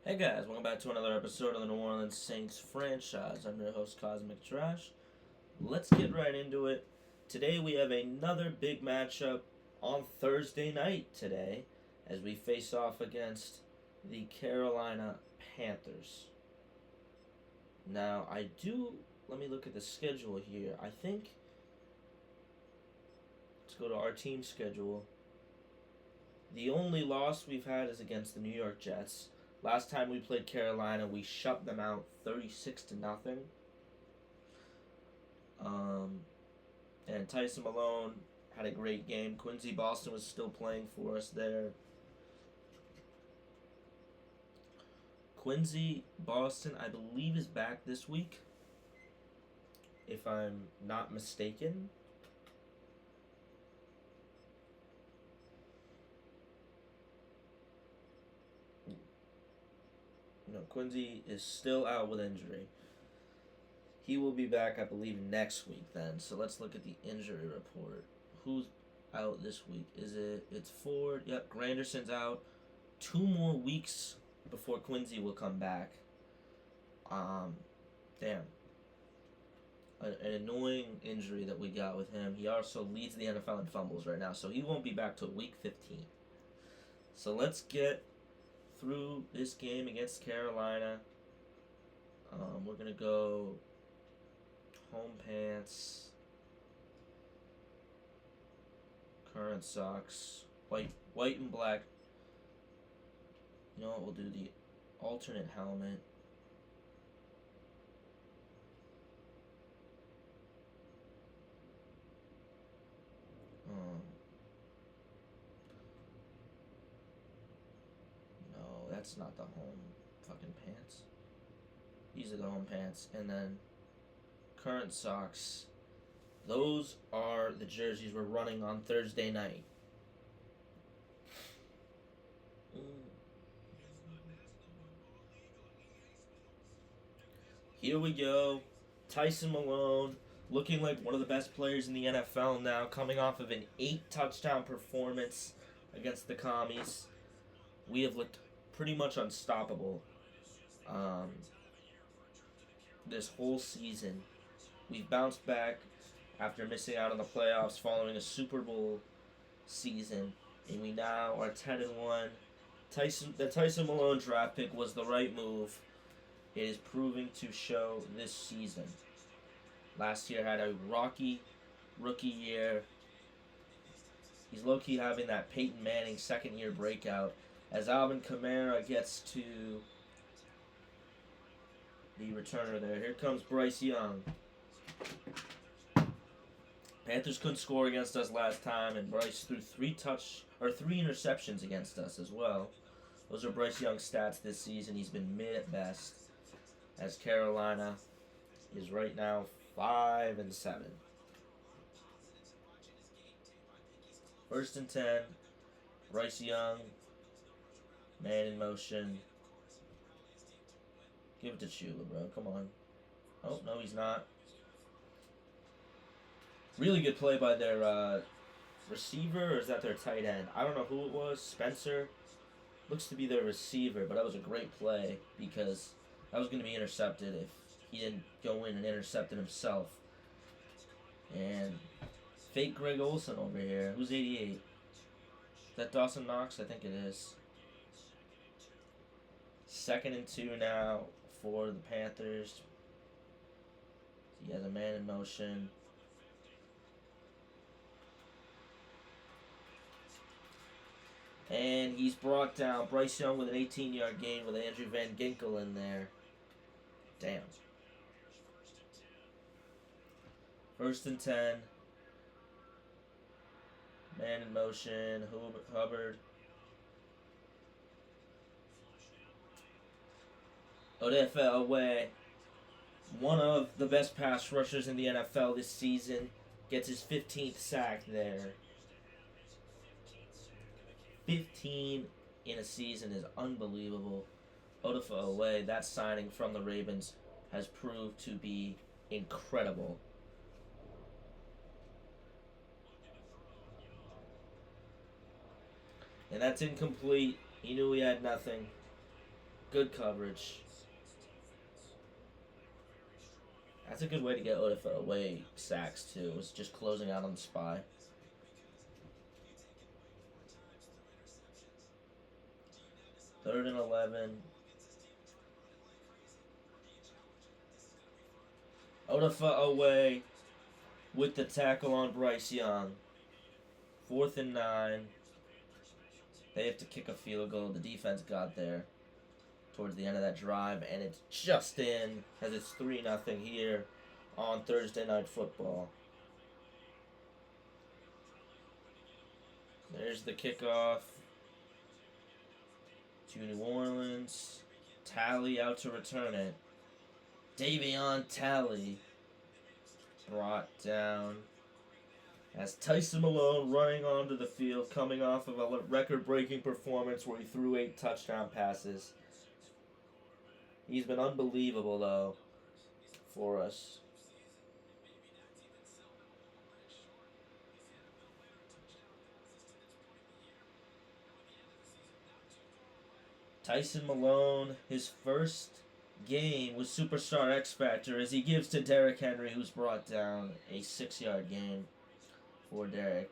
Hey guys, welcome back to another episode of the New Orleans Saints franchise. I'm your host, Cosmic Trash. Let's get right into it. Today we have another big matchup on Thursday night today as we face off against the Carolina Panthers. Now, let me look at the schedule here. Let's go to our team schedule. The only loss we've had is against the New York Jets. Last time we played Carolina, we shut them out 36-0. And Tyson Malone had a great game. Quincy Boston was still playing for us there. Quincy Boston, I believe, is back this week, if I'm not mistaken. No, Quincy is still out with injury. He will be back, I believe, next week then. So let's look at the injury report. Who's out this week? It's Ford? Yep, Granderson's out. 2 more weeks before Quincy will come back. Damn. An annoying injury that we got with him. He also leads the NFL in fumbles right now, so he won't be back till week 15. So let's get through this game against Carolina. We're going to go home pants, current socks, white and black. You know what, we'll do the alternate helmet. No, that's not the home fucking pants. These are the home pants. And then current socks. Those are the jerseys we're running on Thursday night. Here we go. Tyson Malone looking like one of the best players in the NFL now, coming off of an 8-touchdown performance against the Commies. We have looked pretty much unstoppable this whole season. We've bounced back after missing out on the playoffs following a Super Bowl season, and we now are 10-1. The Tyson Malone draft pick was the right move. It is proving to show this season. Last year had a rocky rookie year. He's low-key having that Peyton Manning second-year breakout as Alvin Kamara gets to the returner there. Here comes Bryce Young. Panthers couldn't score against us last time, and Bryce threw 3 interceptions against us as well. Those are Bryce Young's stats this season. He's been mid at best, as Carolina is right now 5-7. 1st and 10. Bryce Young, man in motion. Give it to Chula, bro. Come on. Oh, no, he's not. Really good play by their receiver, or is that their tight end? I don't know who it was. Spencer. Looks to be their receiver, but that was a great play because that was going to be intercepted if he didn't go in and intercept it himself. And fake Greg Olsen over here. Who's 88? Is that Dawson Knox? I think it is. 2nd and 2 now for the Panthers. He has a man in motion. And he's brought down. Bryce Young with an 18-yard gain with Andrew Van Ginkel in there. Damn. 1st and 10. Man in motion. Hubbard. Odefe away. One of the best pass rushers in the NFL this season. Gets his 15th sack there. 15 in a season is unbelievable. Odefe away, that signing from the Ravens has proved to be incredible. And that's incomplete. He knew he had nothing. Good coverage. That's a good way to get away sacks, too. It's just closing out on the spy. Third and 11. Odafe away with the tackle on Bryce Young. 4th and 9. They have to kick a field goal. The defense got there towards the end of that drive, and it's just in as it's 3-0 here on Thursday Night Football. There's the kickoff to New Orleans. Talley out to return it. Davion Talley brought down as Tyson Malone running onto the field, coming off of a record-breaking performance where he threw 8 touchdown passes. He's been unbelievable, though, for us. Tyson Malone, his first game with Superstar X Factor, as he gives to Derrick Henry, who's brought down a 6-yard gain for Derrick.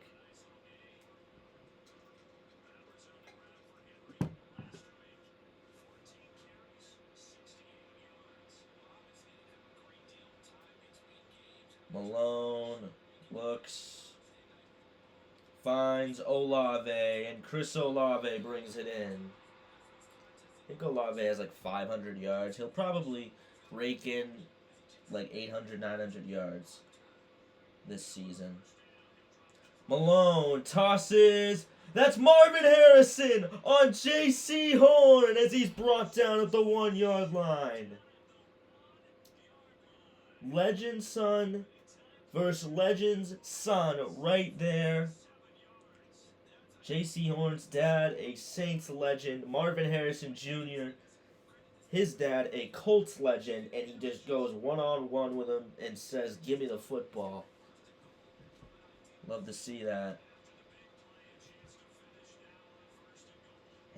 Malone looks, finds Olave, and Chris Olave brings it in. I think Olave has like 500 yards. He'll probably rake in like 800, 900 yards this season. Malone tosses. That's Marvin Harrison on J.C. Horn as he's brought down at the 1-yard line. Legend's son versus Legend's son right there. J.C. Horn's dad, a Saints legend. Marvin Harrison Jr., his dad, a Colts legend. And he just goes one-on-one with him and says, "Give me the football." Love to see that.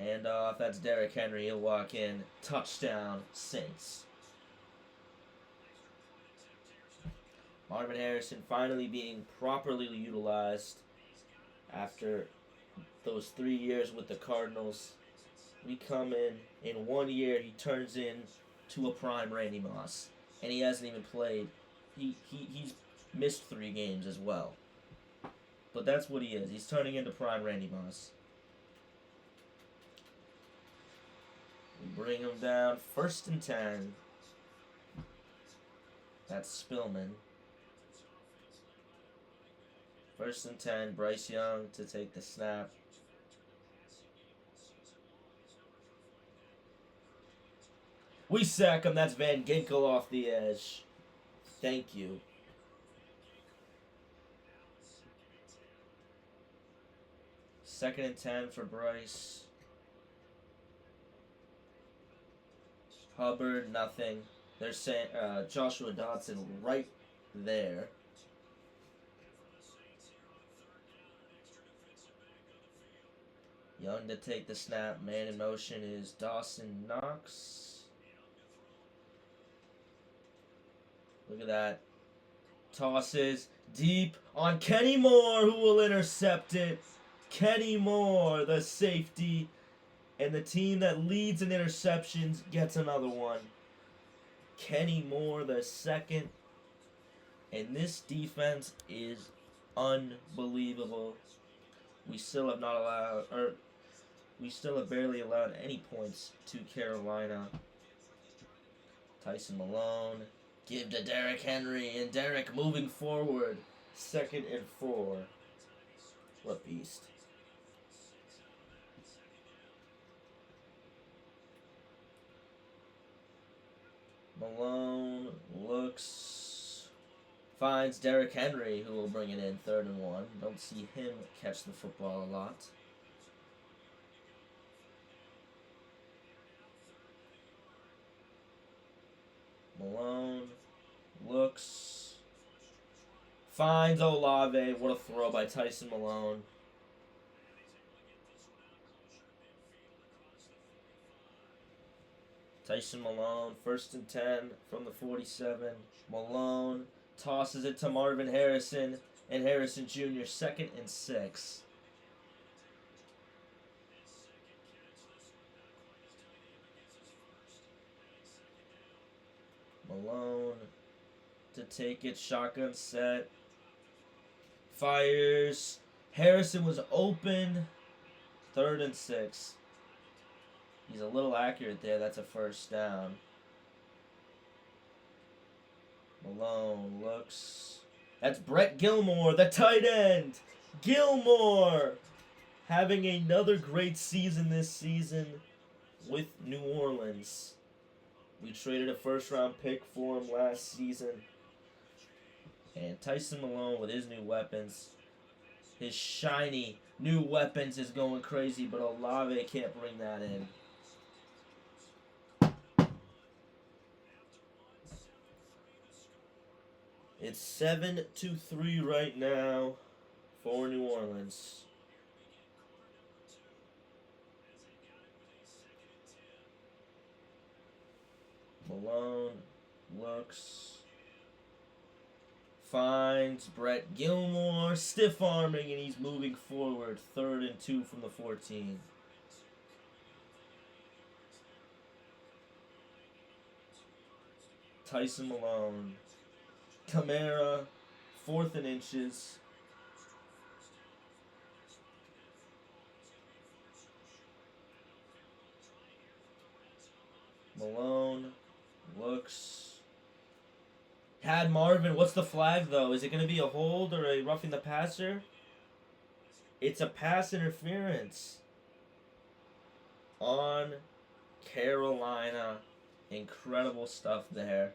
Handoff, that's Derrick Henry. He'll walk in. Touchdown, Saints. Marvin Harrison finally being properly utilized after those 3 years with the Cardinals. We come in 1 year, he turns into a prime Randy Moss. And he hasn't even played. He's missed 3 games as well. But that's what he is. He's turning into prime Randy Moss. We bring him down. 1st and 10. That's Spillman. 1st and 10. Bryce Young to take the snap. We sack him. That's Van Ginkel off the edge. Thank you. Second and 10 for Bryce. Hubbard, nothing. There's Joshua Dotson right there. Young to take the snap. Man in motion is Dawson Knox. Look at that. Tosses deep on Kenny Moore, who will intercept it. Kenny Moore, the safety, and the team that leads in interceptions gets another one. Kenny Moore, the second. And this defense is unbelievable. We still have barely allowed any points to Carolina. Tyson Malone, give to Derrick Henry, and Derrick moving forward. 2nd and 4. What a beast. Malone looks, finds Derrick Henry, who will bring it in 3rd and 1. Don't see him catch the football a lot. Malone looks, finds Olave. What a throw by Tyson Malone. Tyson Malone, 1st and 10 from the 47. Malone tosses it to Marvin Harrison, and Harrison Jr., 2nd and 6. Malone to take it, shotgun set. Fires. Harrison was open, 3rd and 6. He's a little accurate there. That's a 1st down. Malone looks. That's Brett Gilmore, the tight end. Gilmore having another great season this season with New Orleans. We traded a 1st-round pick for him last season. And Tyson Malone with his new weapons. His shiny new weapons is going crazy, but Olave can't bring that in. It's 7-3 right now for New Orleans. Malone looks, finds Brett Gilmore, stiff arming, and he's moving forward. 3rd and 2 from the 14. Tyson Malone. Kamara, 4th and inches. Malone looks. Had Marvin. What's the flag, though? Is it going to be a hold or a roughing the passer? It's a pass interference on Carolina. Incredible stuff there.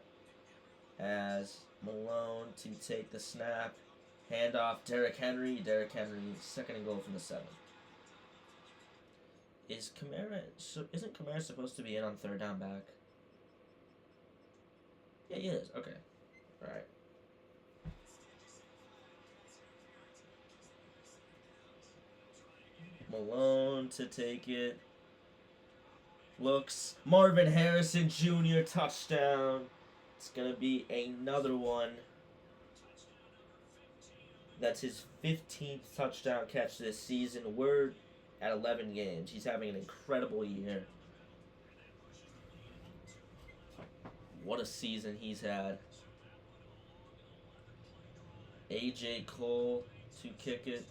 As Malone to take the snap. Handoff, Derrick Henry. Derrick Henry, 2nd and goal from the 7. Isn't Kamara supposed to be in on 3rd down back? Yeah, he is. Okay. Alright. Malone to take it. Looks. Marvin Harrison Jr. touchdown. It's going to be another one. That's his 15th touchdown catch this season. We're at 11 games. He's having an incredible year. What a season he's had. AJ Cole to kick it.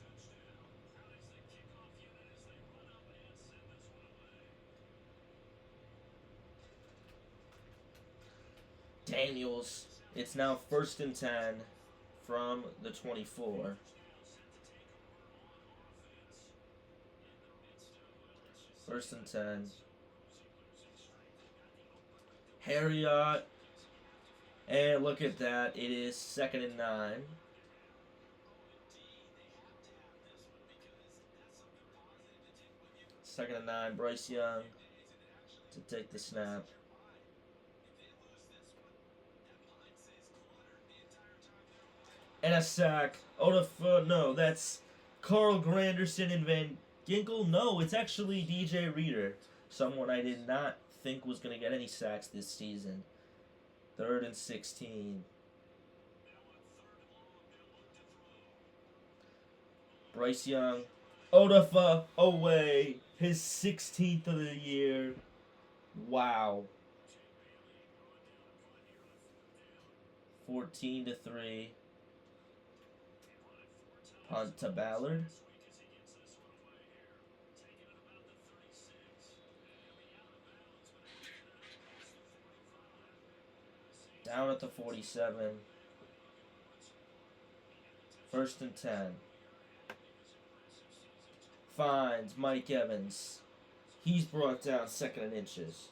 Daniels. It's now 1st and 10 from the 24. First and 10. Harriott. And look at that. It is 2nd and 9. Second and 9. Bryce Young to take the snap. And a sack. No, that's Carl Granderson and Van Ginkel. No, it's actually DJ Reader. Someone I did not think was going to get any sacks this season. 3rd and 16. Bryce Young. Odafe away. His 16th of the year. Wow. 14-3. Punt to Ballard. Down at the 47. 1st and 10. Finds Mike Evans. He's brought down 2nd and inches.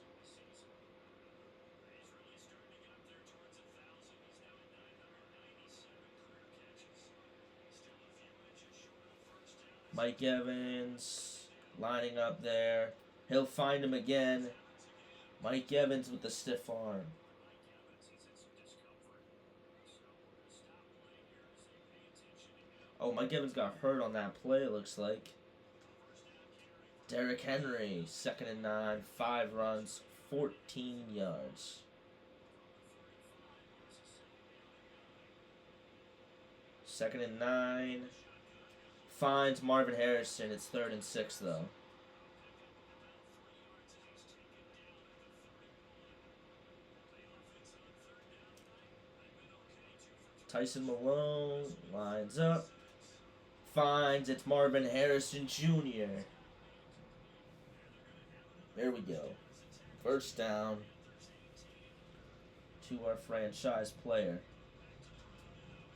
Mike Evans lining up there. He'll find him again. Mike Evans with the stiff arm. Oh, Mike Evans got hurt on that play, it looks like. Derrick Henry, 2nd and 9, 5 runs, 14 yards. Second and 9. Finds Marvin Harrison. It's 3rd and 6, though. Tyson Malone lines up. Finds it's Marvin Harrison Jr. There we go. First down to our franchise player.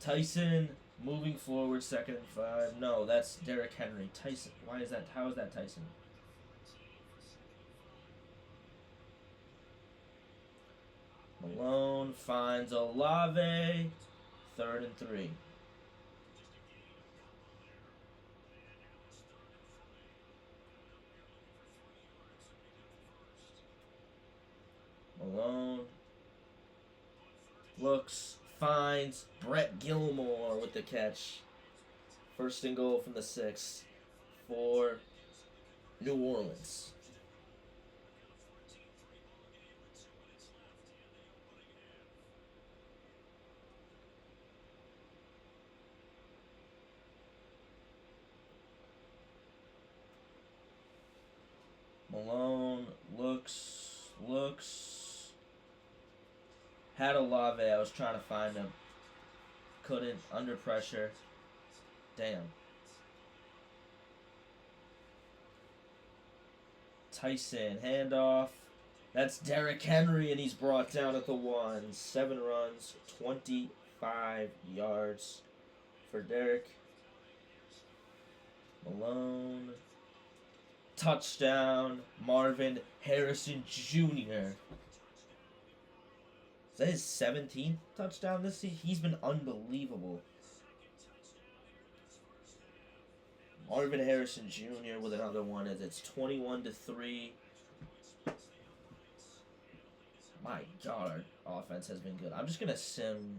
Tyson moving forward, 2nd and 5. No, that's Derrick Henry. Tyson. Why is that? How is that Tyson? Malone finds Olave. 3rd and 3. Malone looks, finds Brett Gilmore with the catch. 1st and goal from the 6 for New Orleans. Malone looks. Had Olave. I was trying to find him. Couldn't. Under pressure. Damn. Tyson. Handoff. That's Derrick Henry, and he's brought down at the 1. 7 runs. 25 yards for Derrick. Malone. Touchdown. Marvin Harrison Jr. Is that his 17th touchdown this season? He's been unbelievable. Marvin Harrison Jr. with another one as it's 21-3. My God, our offense has been good. I'm just going to sim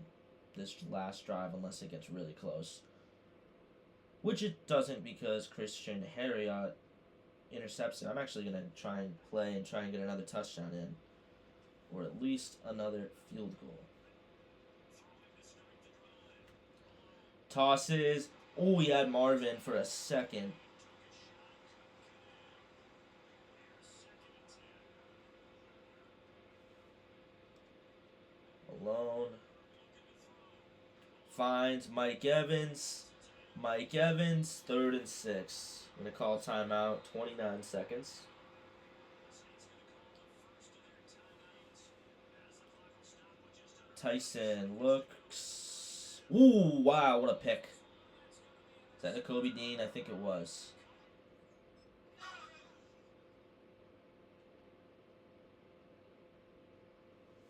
this last drive unless it gets really close. Which it doesn't because Christian Harriott intercepts it. I'm actually going to try and play and try and get another touchdown in. Or at least another field goal. Tosses. Oh, we had Marvin for a second. Malone. Finds Mike Evans. Mike Evans, 3rd and 6. I'm going to call timeout, 29 seconds. Tyson looks. Ooh, wow, what a pick. Is that Nakobe Dean? I think it was.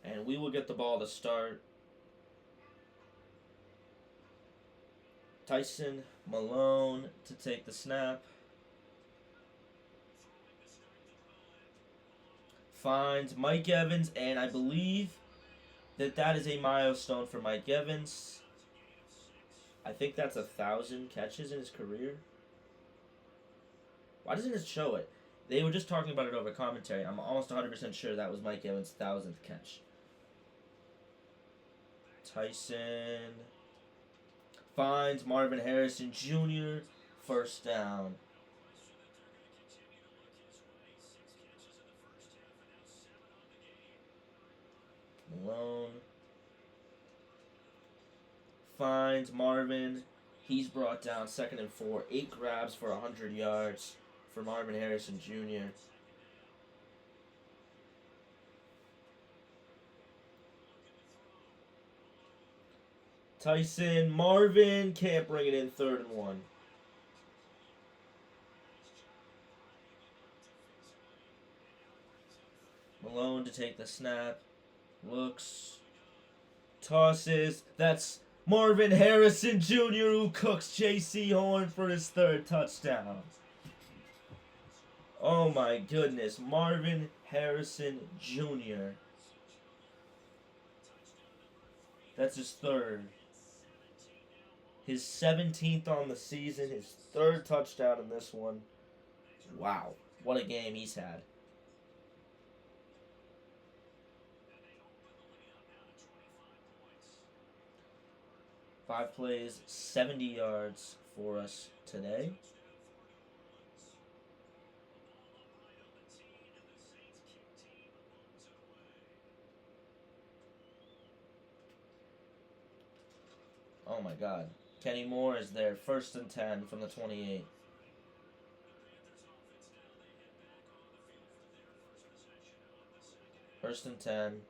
And we will get the ball to start. Tyson Malone to take the snap. Finds Mike Evans, and I believe that is a milestone for Mike Evans. I think that's 1,000 catches in his career. Why doesn't it show it? They were just talking about it over commentary. I'm almost 100% sure that was Mike Evans' 1,000th catch. Tyson finds Marvin Harrison Jr. First down. Malone finds Marvin. He's brought down 2nd and 4. 8 grabs for 100 yards for Marvin Harrison Jr. Tyson, Marvin can't bring it in. 3rd and 1. Malone to take the snap. Looks. Tosses. That's Marvin Harrison Jr. who cooks J.C. Horn for his 3rd touchdown. Oh my goodness. Marvin Harrison Jr. That's his 3rd. His 17th on the season. His 3rd touchdown in this one. Wow. What a game he's had. 5 plays, 70 yards for us today. Oh my God. Kenny Moore is there. 1st and 10 from the 28. First and 10.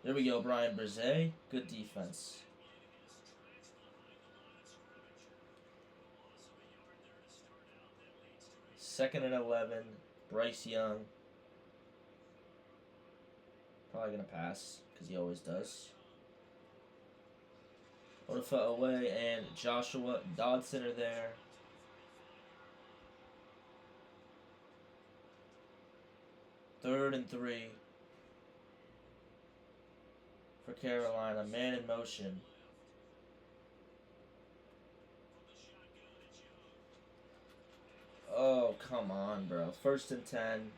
There we go, Brian Brzee. Good defense. 2nd and 11. Bryce Young. Probably going to pass, because he always does. Odafa away, and Joshua Dodson are there. Third and 3 for Carolina. Man in motion. Oh, come on, bro. 1st and 10.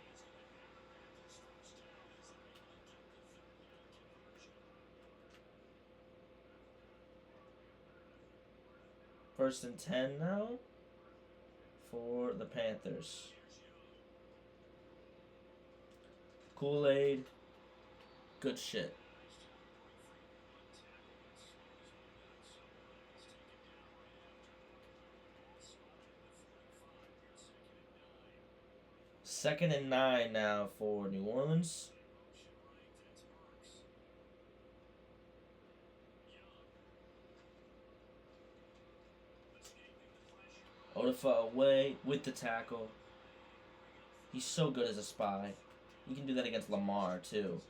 First and 10 now for the Panthers. Kool-Aid. Good shit. Second and 9 now for New Orleans. Odafa away with the tackle. He's so good as a spy. He can do that against Lamar, too.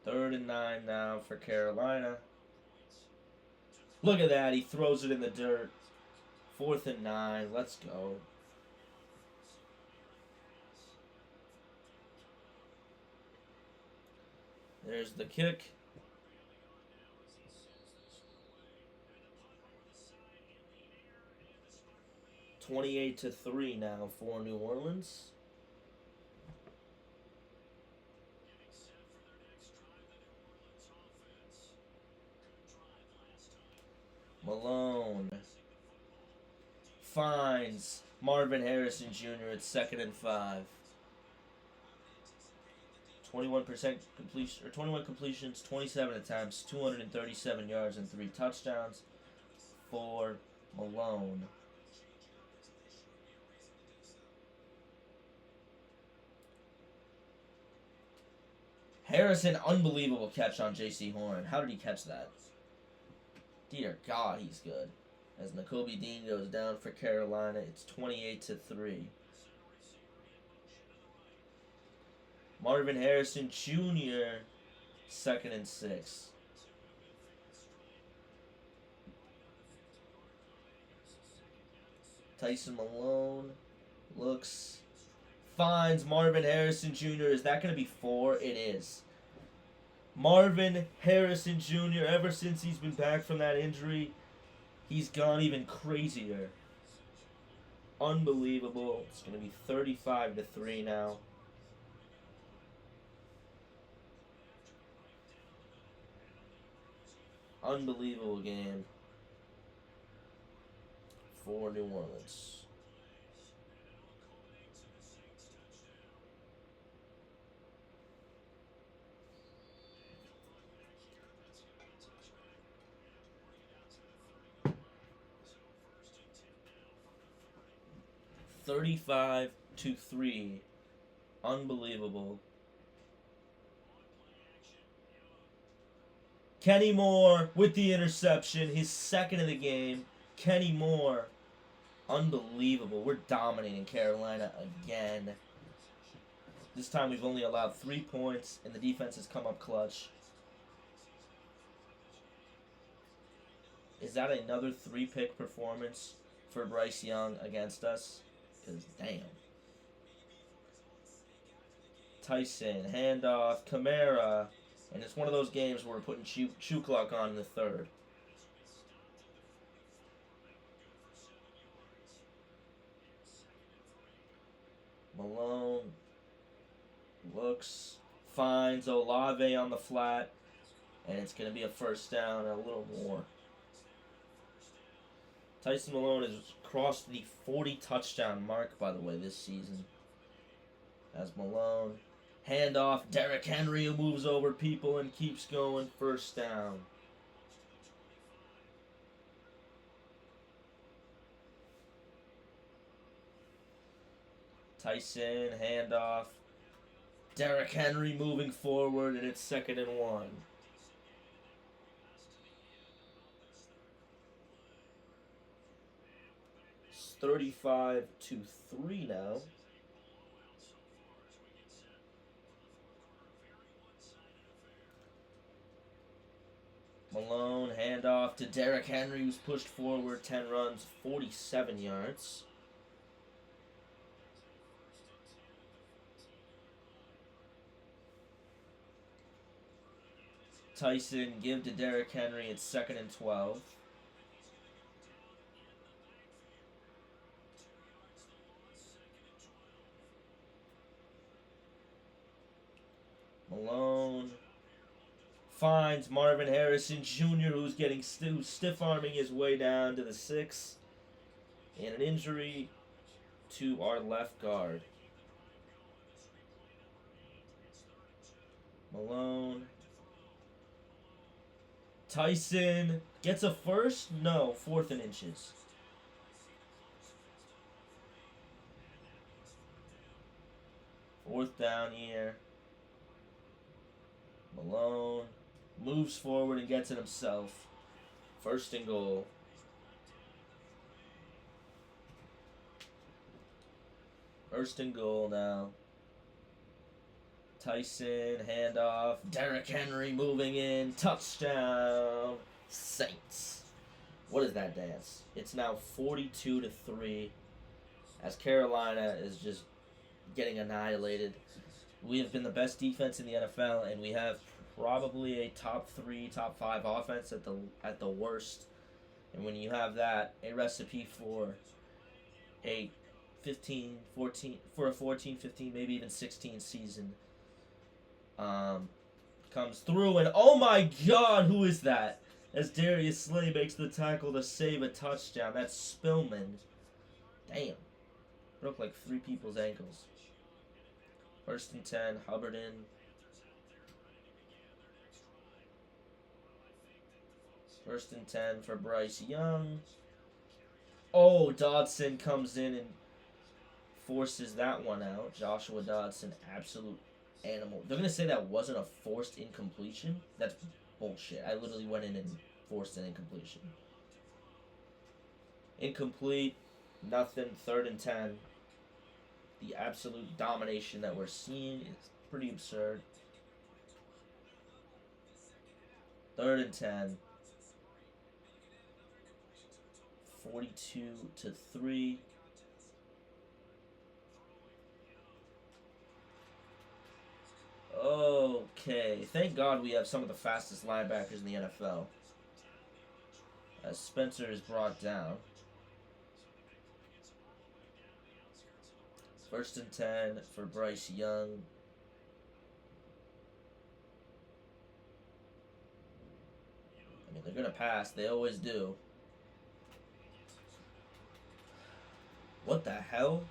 3rd and 9 now for Carolina. Look at that. He throws it in the dirt. 4th and 9. Let's go. There's the kick. 28-3 now for New Orleans. Malone finds Marvin Harrison Jr. at 2nd and 5. 21% completion, or 21 completions, 27 attempts, 237 yards, and 3 touchdowns for Malone. Harrison, unbelievable catch on J.C. Horn. How did he catch that? Dear God, he's good. As Nakobe Dean goes down for Carolina, it's 28-3. Marvin Harrison Jr., 2nd and 6. Tyson Malone looks, finds Marvin Harrison Jr. Is that going to be 4? It is. Marvin Harrison Jr., ever since he's been back from that injury, he's gone even crazier. Unbelievable. It's going to be 35-3 now. Unbelievable game for New Orleans. $35-3. Unbelievable. Kenny Moore with the interception, his 2nd of the game. Kenny Moore, unbelievable. We're dominating Carolina again. This time we've only allowed 3 points, and the defense has come up clutch. Is that another 3-pick performance for Bryce Young against us? Because, damn. Tyson, handoff, Kamara. And it's one of those games where we're putting shoe clock on in the 3rd. Malone looks, finds Olave on the flat. And it's going to be a first down, a little more. Tyson Malone has crossed the 40 touchdown mark, by the way, this season. As Malone, handoff, Derrick Henry who moves over people and keeps going, first down. Tyson, handoff, Derrick Henry moving forward, and it's 2nd and 1. It's 35-3 now. Malone, handoff to Derrick Henry, who's pushed forward, 10 runs, 47 yards. Tyson, give to Derrick Henry, it's 2nd and 12. Malone finds Marvin Harrison Jr., who's getting stiff-arming his way down to the 6. And an injury to our left guard. Malone. Tyson gets a first? No, 4th and inches. Fourth down here. Malone moves forward and gets it himself. 1st and goal. First and goal now. Tyson, handoff, Derrick Henry moving in, touchdown, Saints. What is that dance? It's now 42-3 as Carolina is just getting annihilated. We have been the best defense in the NFL, and we have probably a top 3, top 5 offense at the worst. And when you have that, a recipe for a 14, 15, maybe even 16 season comes through, and oh my God, who is that? As Darius Slay makes the tackle to save a touchdown. That's Spillman. Damn. Broke like 3 people's ankles. 1st and 10, Hubbard in. First and 10 for Bryce Young. Oh, Dodson comes in and forces that one out. Joshua Dodson, absolute animal. They're going to say that wasn't a forced incompletion? That's bullshit. I literally went in and forced an incompletion. Incomplete. Nothing. 3rd and 10. The absolute domination that we're seeing is pretty absurd. 3rd and 10. 42-3. Okay, thank God we have some of the fastest linebackers in the NFL. As Spencer is brought down. 1st and 10 for Bryce Young. I mean, they're going to pass. They always do. What the hell?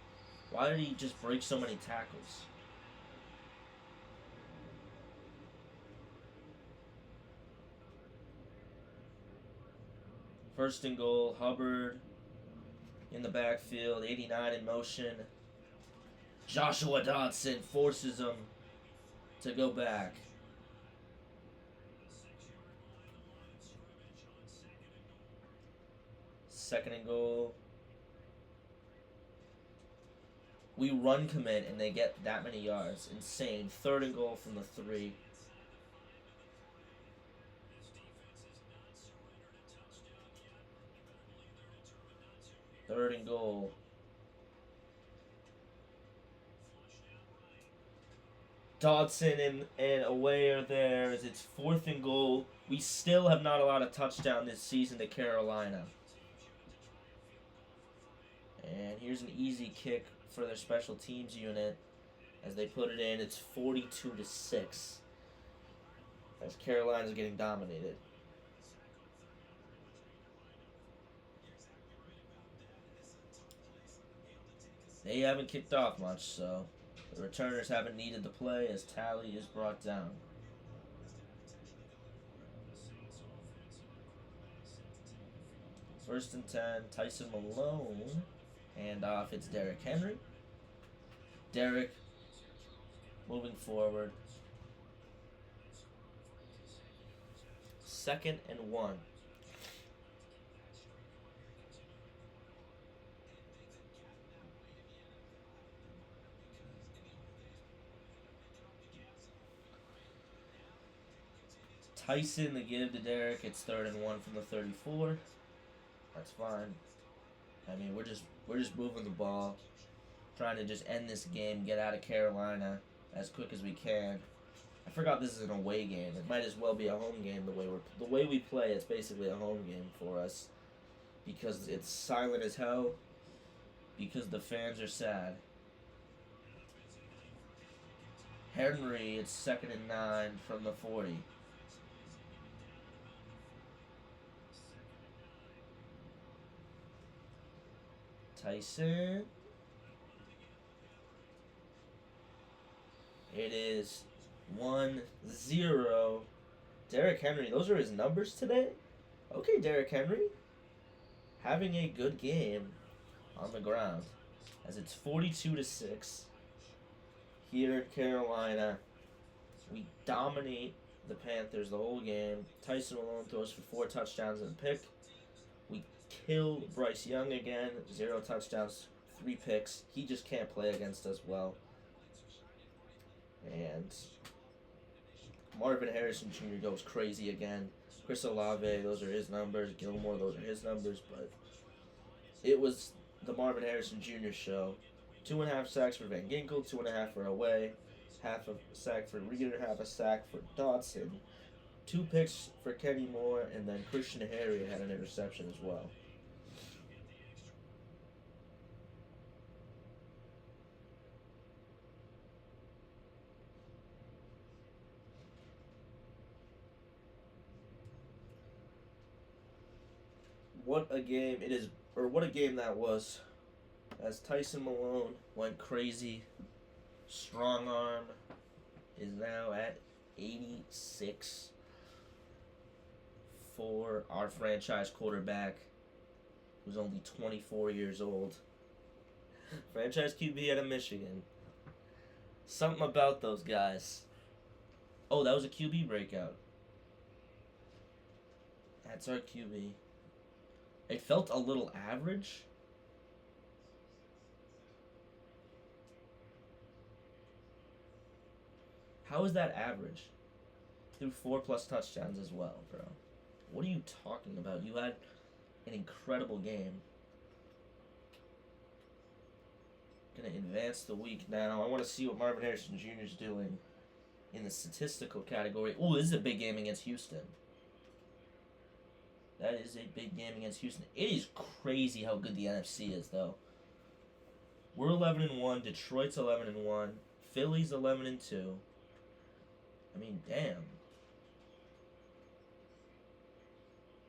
Why did he just break so many tackles? First and goal, Hubbard in the backfield, 89 in motion. Joshua Dodson forces him to go back. Second and goal. We run commit and they get that many yards. Insane. 3rd and goal from the 3. Third and goal. Dodson and away are there as it's 4th and goal. We still have not allowed a touchdown this season to Carolina. And here's an easy kick for their special teams unit as they put it in. It's 42-6. as Carolina's getting dominated. They haven't kicked off much, so the returners haven't needed to play as Tally is brought down. First and 10, Tyson Malone. And off, it's Derrick Henry. Derrick moving forward. 2nd and 1. Tyson, the give to Derrick. It's 3rd and 1 from the 34. That's fine. I mean, we're just moving the ball, trying to just end this game, get out of Carolina as quick as we can. I forgot this is an away game. It might as well be a home game the way we play. It's basically a home game for us because it's silent as hell. Because the fans are sad. Henry, it's 2nd and 9 from the 40. Tyson. It is 1-0. Derrick Henry, those are his numbers today? Okay, Derrick Henry. Having a good game on the ground. As it's 42-6. Here in Carolina. We dominate the Panthers the whole game. Tyson Malone throws for 4 touchdowns and a pick. We kill Bryce Young again. 0 touchdowns, 3 picks. He just can't play against us well. And Marvin Harrison Jr. goes crazy again. Chris Olave, those are his numbers. Gilmore, those are his numbers. But it was the Marvin Harrison Jr. show. 2.5 sacks for Van Ginkel, 2.5 for Away, half a sack for Reader, half a sack for Dotson, 2 picks for Kenny Moore, and then Christian Harry had an interception as well. What a game it is, or what a game that was. As Tyson Malone went crazy, strong arm is now at 86 for our franchise quarterback, who's only 24 years old. Franchise QB out of Michigan. Something about those guys. Oh, that was a QB breakout. That's our QB. It felt a little average. How is that average? Threw 4+ touchdowns as well, bro. What are you talking about? You had an incredible game. Gonna advance the week now. I want to see what Marvin Harrison Jr. is doing in the statistical category. Ooh, this is a big game against Houston. That is a big game against Houston. It is crazy how good the NFC is, though. We're 11-1. Detroit's 11-1. Philly's 11-2. I mean, damn.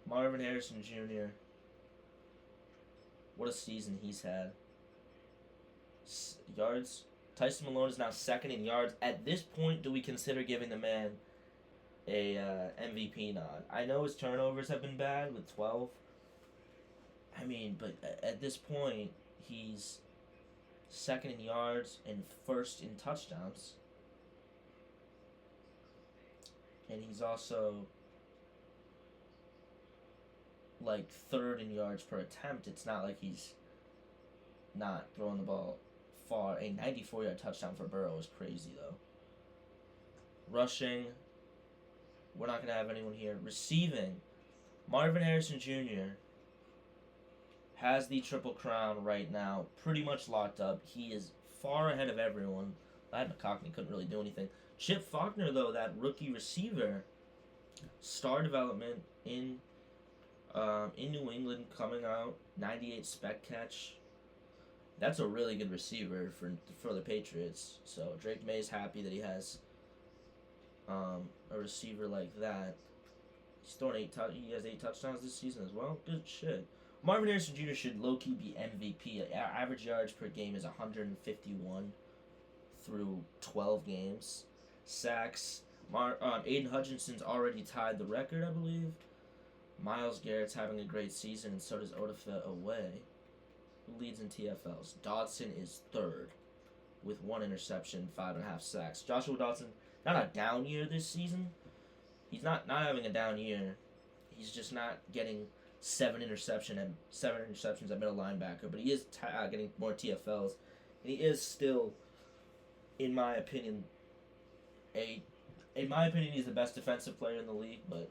Marvin Harrison Jr. What a season he's had. Yards. Tyson Malone is now 2nd in yards. At this point, do we consider giving the man a MVP nod? I know his turnovers have been bad with 12. I mean, but at this point, he's 2nd in yards and 1st in touchdowns. And he's also like 3rd in yards per attempt. It's not like he's not throwing the ball far. A 94-yard touchdown for Burrow is crazy, though. Rushing, we're not going to have anyone here. Receiving, Marvin Harrison Jr. has the Triple Crown right now, pretty much locked up. He is far ahead of everyone. Ladd McConkey couldn't really do anything. Chip Faulkner, though, that rookie receiver, star development in New England, coming out, 98 spec catch. That's a really good receiver for the Patriots. So Drake May's happy that he has a receiver like that. He has 8 touchdowns this season as well. Good shit. Marvin Harrison Jr. should low key be MVP. Average yards per game is 151 through 12 games. Sacks. Aiden Hutchinson's already tied the record, I believe. Myles Garrett's having a great season, and so does Odafe Away, who leads in TFLs. Dodson is third with 1 interception, 5.5 sacks. Joshua Dodson, not a down year this season. He's not having a down year. He's just not getting 7 interceptions at middle linebacker, but he is getting more TFLs, and he is still, in my opinion, he's the best defensive player in the league. But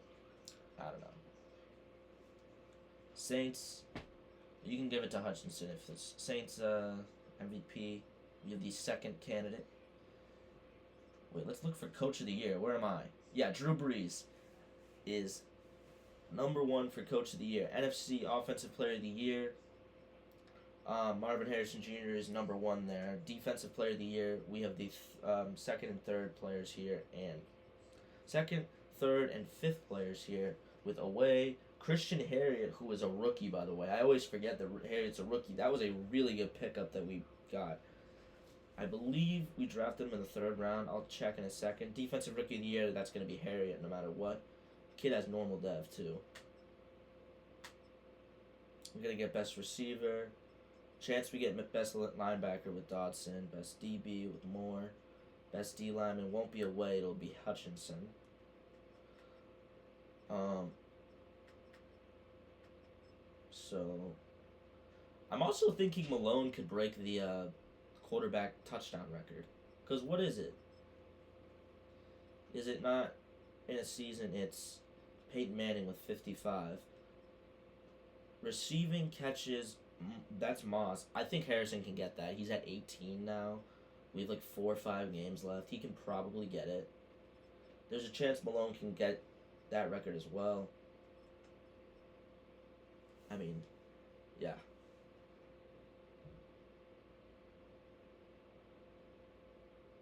I don't know. Saints, you can give it to Hutchinson if it's Saints MVP. We have the second candidate. Wait, let's look for Coach of the Year. Where am I? Yeah, Drew Brees is number 1 for Coach of the Year. NFC Offensive Player of the Year. Marvin Harrison Jr. is number 1 there. Defensive Player of the Year, we have the second and third players here, and second, third, and fifth players here with Away. Christian Harriott, who is a rookie, by the way. I always forget that Harriott's a rookie. That was a really good pickup that we got. I believe we drafted him in the 3rd round. I'll check in a second. Defensive Rookie of the Year, that's going to be Harriott no matter what. Kid has normal dev, too. We're going to get Best Receiver. Chance we get Best Linebacker with Dodson. Best DB with Moore. Best D lineman won't be Away. It'll be Hutchinson. So, I'm also thinking Malone could break the quarterback touchdown record. Because what is it? Is it not in a season? It's Peyton Manning with 55. Receiving catches, that's Moss. I think Harrison can get that. He's at 18 now. We have like 4 or 5 games left. He can probably get it. There's a chance Malone can get that record as well. I mean, yeah.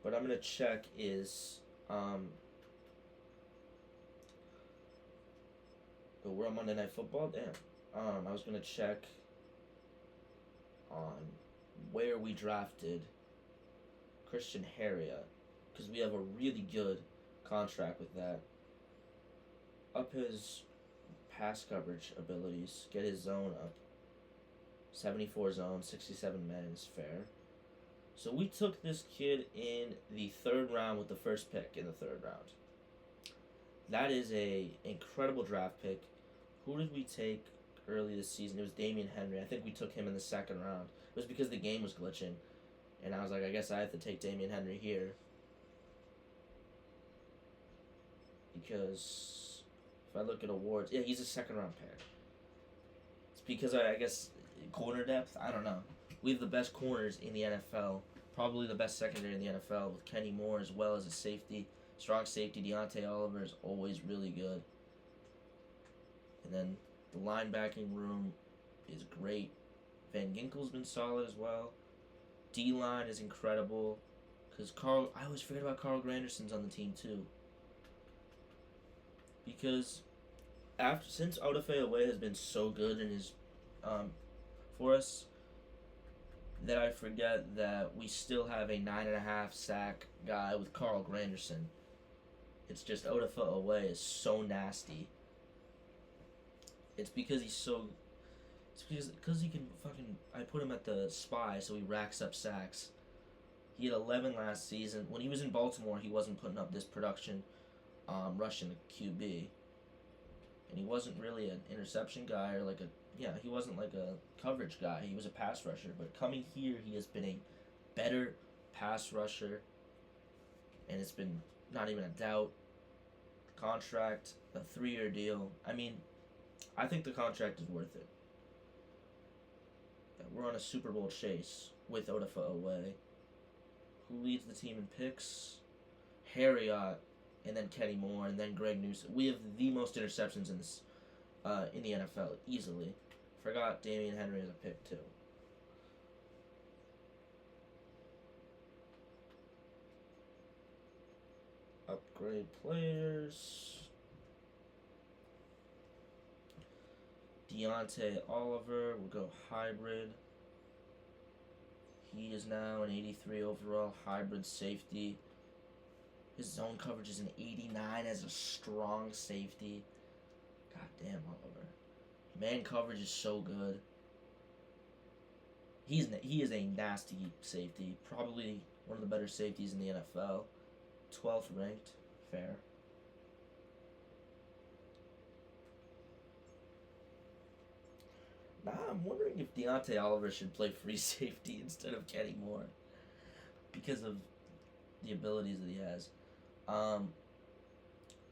What I'm going to check is, we're on Monday Night Football? Damn. I was going to check on where we drafted Christian Harriott, because we have a really good contract with that. Up his pass coverage abilities, get his zone up. 74 zone, 67 men is fair. So we took this kid in the 3rd round with the first pick in the 3rd round. That is a incredible draft pick. Who did we take early this season? It was Damian Henry. I think we took him in the 2nd round. It was because the game was glitching. And I was like, I guess I have to take Damian Henry here. Because if I look at awards, yeah, he's a 2nd round pick. It's because I guess corner depth, I don't know. We have the best corners in the NFL. Probably the best secondary in the NFL with Kenny Moore as well as a safety. Strong safety, Deontay Oliver is always really good. And then the linebacking room is great. Van Ginkel's been solid as well. D-line is incredible. Because I always forget about Carl Granderson's on the team too. Because since Odafe Away has been so good in his for us, that I forget that we still have a 9.5 sack guy with Carl Granderson. It's just Odafe Away is so nasty. It's because he's so. It's because he can fucking. I put him at the spy, so he racks up sacks. He had 11 last season. When he was in Baltimore, he wasn't putting up this production, rushing the QB. And he wasn't really an interception guy or like a. Yeah, he wasn't like a coverage guy. He was a pass rusher. But coming here, he has been a better pass rusher. And it's been not even a doubt. Contract, a 3-year deal. I mean, I think the contract is worth it. We're on a Super Bowl chase with Odafe Away. Who leads the team in picks? Harriott, and then Kenny Moore, and then Greg Newsome. We have the most interceptions in this, in the NFL, easily. Forgot Damian Henry as a pick, too. Upgrade players. Deontay Oliver will go hybrid. He is now an 83 overall hybrid safety. His zone coverage is an 89 as a strong safety. God damn, Oliver. Man coverage is so good. He is a nasty safety. Probably one of the better safeties in the NFL. 12th ranked. Fair. Now I'm wondering if Deontay Oliver should play free safety instead of Kenny Moore. Because of the abilities that he has.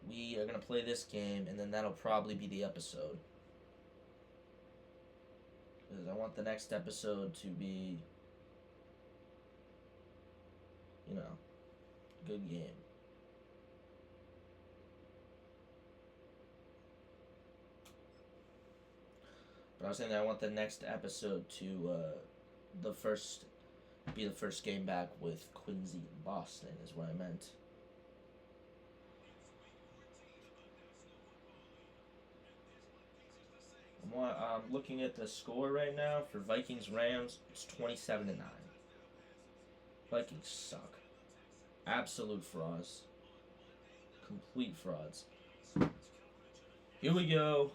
We are going to play this game, and then that'll probably be the episode. Because I want the next episode to be, you know, good game. But I was saying that I want the next episode to be the first game back with Quincy and Boston is what I meant. I'm looking at the score right now for Vikings-Rams. It's 27-9. Vikings suck. Absolute frauds. Complete frauds. Here we go.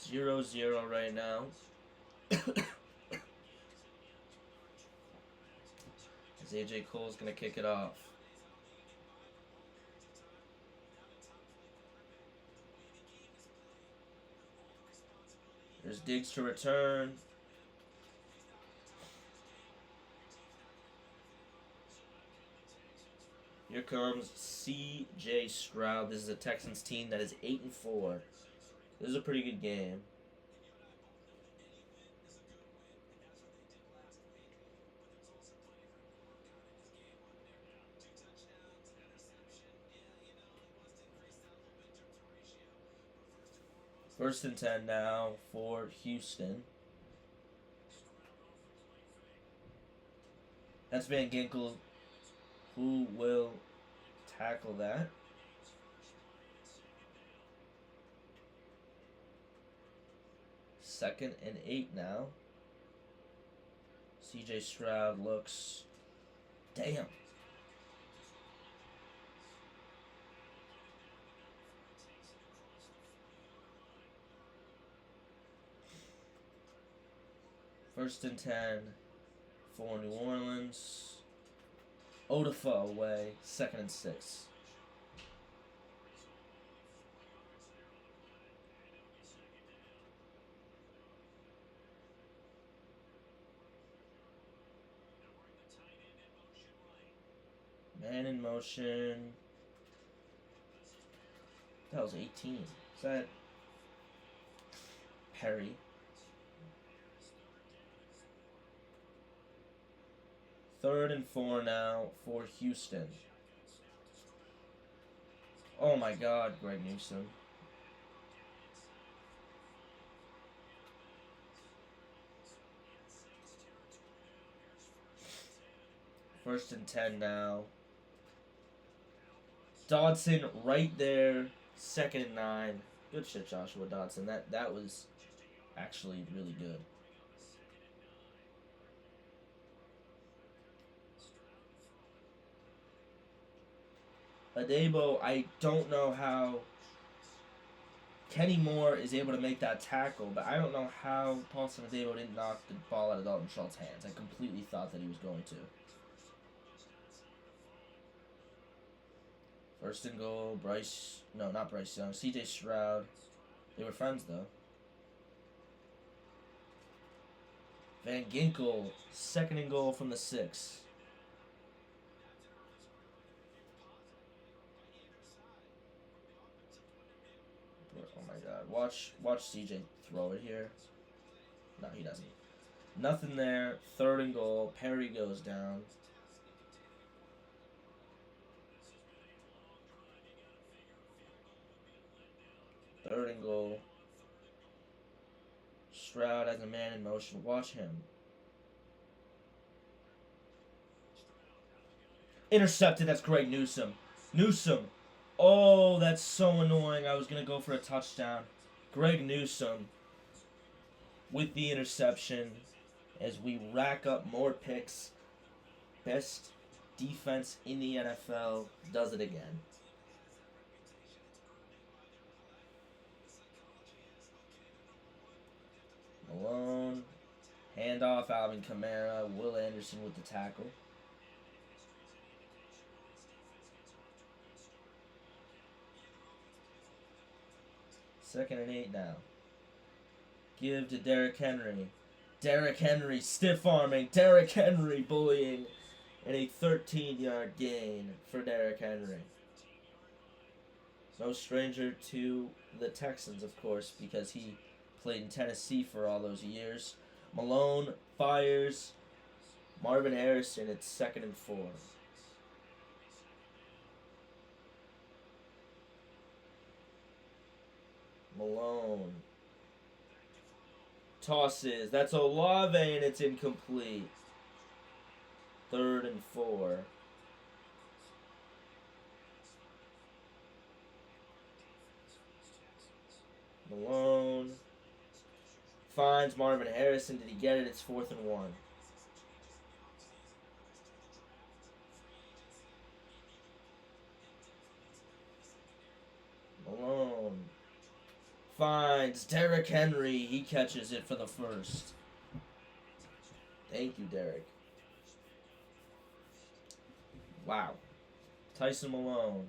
0-0 right now. As AJ Cole's going to kick it off. There's Diggs to return. Here comes C.J. Stroud. This is a Texans team that is 8-4. This is a pretty good game. First and 10 now for Houston. That's Van Ginkel, who will tackle that. Second and 8 now. C.J. Stroud looks... Damn. First and 10 for New Orleans. Odafa away. Second and 6. Man in motion. That was 18. Is that Perry? Third and 4 now for Houston. Oh my God, Greg Newsom. First and 10 now. Dodson right there. Second and 9. Good shit, Joshua Dodson. That was actually really good. Adebo, I don't know how Kenny Moore is able to make that tackle, but I don't know how Paulson Adebo didn't knock the ball out of Dalton Schultz's hands. I completely thought that he was going to. First and goal, not Bryce Young, C.J. Stroud. They were friends, though. Van Ginkel, second and goal from the 6. Oh my God! Watch CJ throw it here. No, he doesn't. Nothing there. Third and goal. Perry goes down. Third and goal. Stroud has a man in motion. Watch him. Intercepted. That's Greg Newsome. Newsome. Oh, that's so annoying. I was going to go for a touchdown. Greg Newsome with the interception as we rack up more picks. Best defense in the NFL does it again. Malone. Handoff, Alvin Kamara. Will Anderson with the tackle. Second and 8 now. Give to Derrick Henry. Derrick Henry stiff arming. Derrick Henry bullying. And a 13-yard gain for Derrick Henry. No stranger to the Texans, of course, because he played in Tennessee for all those years. Malone fires. Marvin Harrison, it's 2nd and 4. Malone. Tosses. That's Olave, and it's incomplete. 3rd and 4. Malone. Finds Marvin Harrison. Did he get it? It's 4th and 1. Malone. Finds Derrick Henry. He catches it for the first. Thank you, Derrick. Wow. Tyson Malone.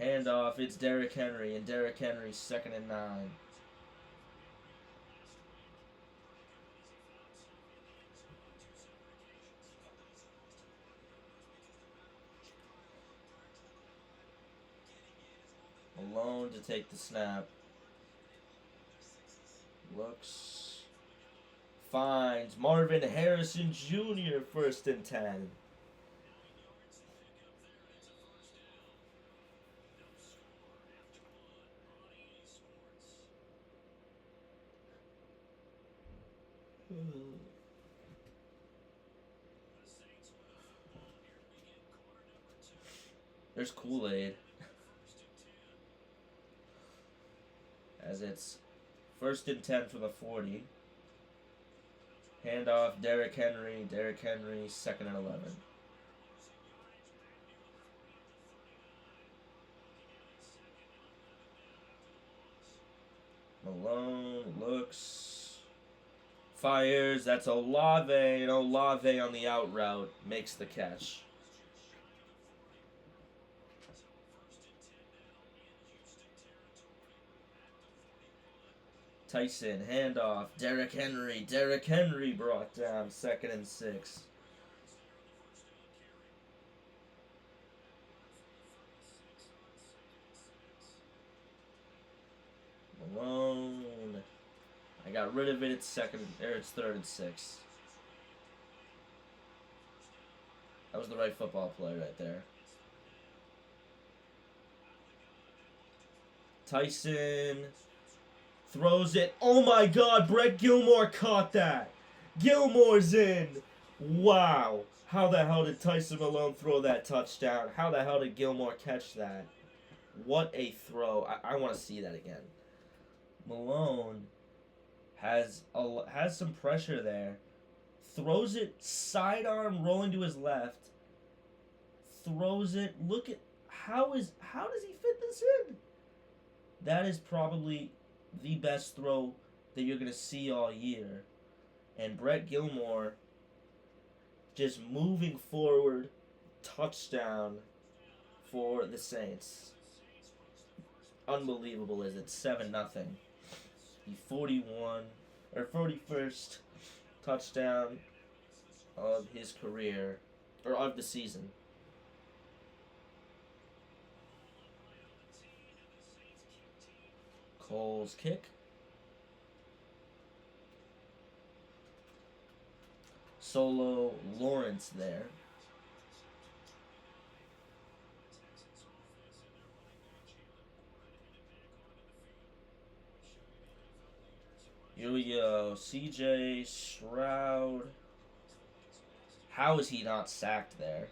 Handoff. It's Derrick Henry, and Derrick Henry's 2nd and 9. Malone to take the snap. Looks. Finds Marvin Harrison Jr. 1st and 10. There's Kool-Aid. As it's 1st and 10 from the 40. Handoff, Derrick Henry. Derrick Henry, 2nd and 11. Malone looks. Fires. That's Olave. And Olave on the out route makes the catch. Tyson, handoff, Derrick Henry. Derrick Henry brought down, 2nd and 6. Malone. I got rid of it. It's 3rd and 6. That was the right football play right there. Tyson throws it. Oh my God, Brett Gilmore caught that. Gilmore's in. Wow. How the hell did Tyson Malone throw that touchdown? How the hell did Gilmore catch that? What a throw. I want to see that again. Malone has some pressure there. Throws it sidearm rolling to his left. Throws it. Look at how does he fit this in? That is probably the best throw that you're going to see all year. And Brett Gilmore just moving forward, touchdown for the Saints. Unbelievable, is it? 7-0. The 41st touchdown of his career, or of the season. Cole's kick. Solo Lawrence there. Yo, CJ Stroud. How is he not sacked there?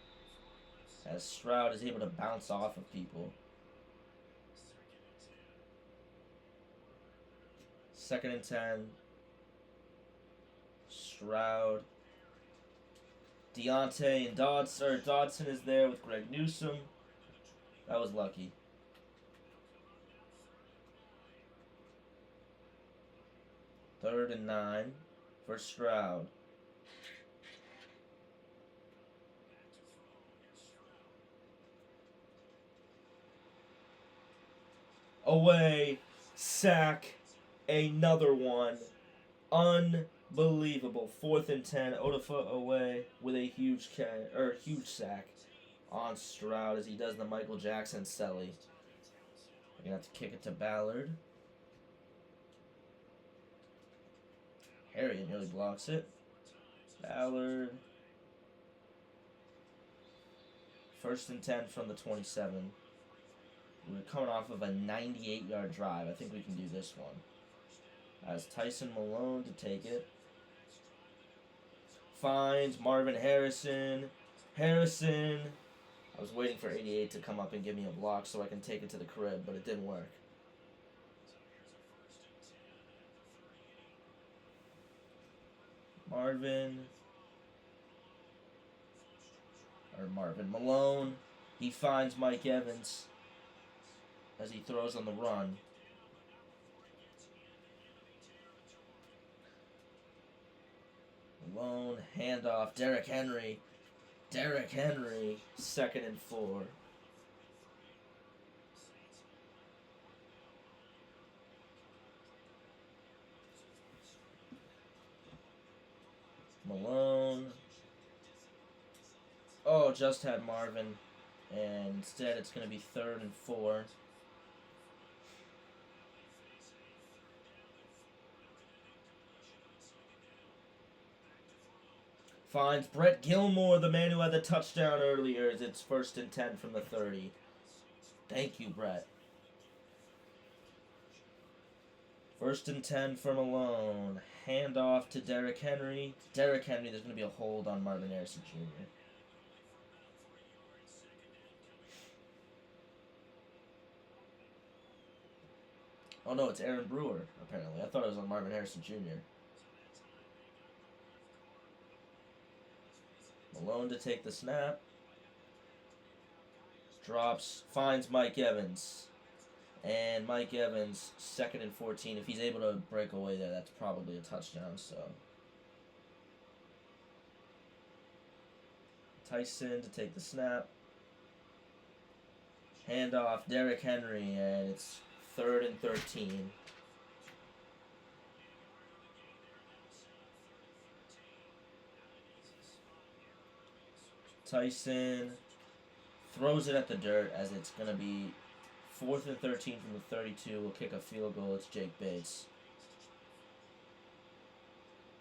as Stroud is able to bounce off of people. 2nd and 10. Stroud. Deontay and Dodson is there with Greg Newsome. That was lucky. 3rd and 9 for Stroud. Away, sack, another one. Unbelievable. 4th and 10. Odafe away with a huge sack on Stroud as he does the Michael Jackson celly. We're gonna have to kick it to Ballard. Harriet nearly blocks it. Ballard. 1st and 10 from the 27. We're coming off of a 98-yard drive. I think we can do this one. As Tyson Malone to take it. Finds Marvin Harrison. Harrison. I was waiting for 88 to come up and give me a block so I can take it to the crib, but it didn't work. Marvin Malone. He finds Mike Evans as he throws on the run. Malone, handoff, Derrick Henry. 2nd and 4. Malone. Oh, just had Marvin. And instead it's going to be 3rd and 4. Finds Brett Gilmore, the man who had the touchdown earlier, as it's 1st and 10 from the 30. Thank you, Brett. 1st and 10 for Malone. Handoff to Derrick Henry. Derrick Henry, there's going to be a hold on Marvin Harrison Jr. Oh no, it's Aaron Brewer, apparently. I thought it was on Marvin Harrison Jr. Malone to take the snap. Drops, finds Mike Evans. And Mike Evans, 2nd and 14. If he's able to break away there, that's probably a touchdown. So Tyson to take the snap. Handoff, Derrick Henry, and it's 3rd and 13. Tyson throws it at the dirt as it's going to be 4th and 13 from the 32. We'll kick a field goal. It's Jake Bates.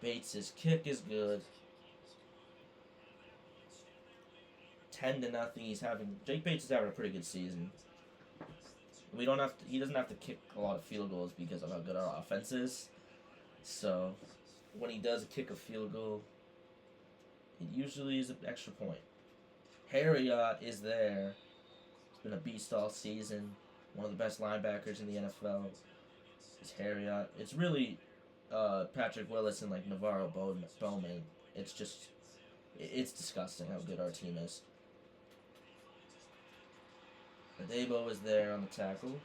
Bates' kick is good. 10-0. Jake Bates is having a pretty good season. He doesn't have to kick a lot of field goals because of how good our offense is. So when he does kick a field goal, it usually is an extra point. Harriet is there. He's been a beast all season. One of the best linebackers in the NFL is Harriet. It's really Patrick Willis and like Navarro Bowman. It's disgusting how good our team is. Adebo is there on the tackle.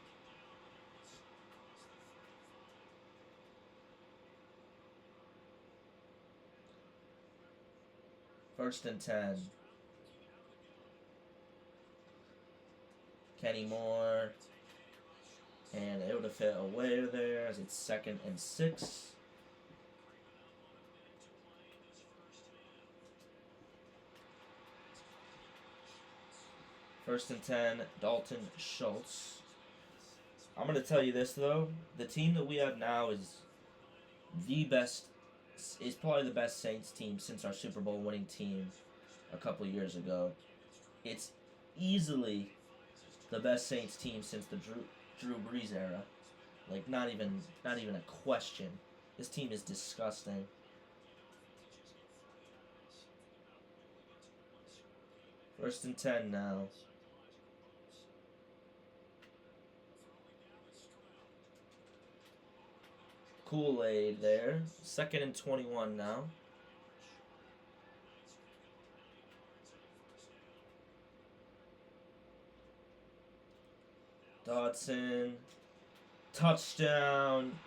First and 10. Kenny Moore and Odafe away there as it's 2nd and 6. First and 10, Dalton Schultz. I'm going to tell you this, though. The team that we have now is probably the best Saints team since our Super Bowl winning team a couple years ago. It's easily the best Saints team since the Drew Brees era. Like, not even a question. This team is disgusting. First and 10 now. Kool-Aid there. Second and 21 now. Dodson. Touchdown.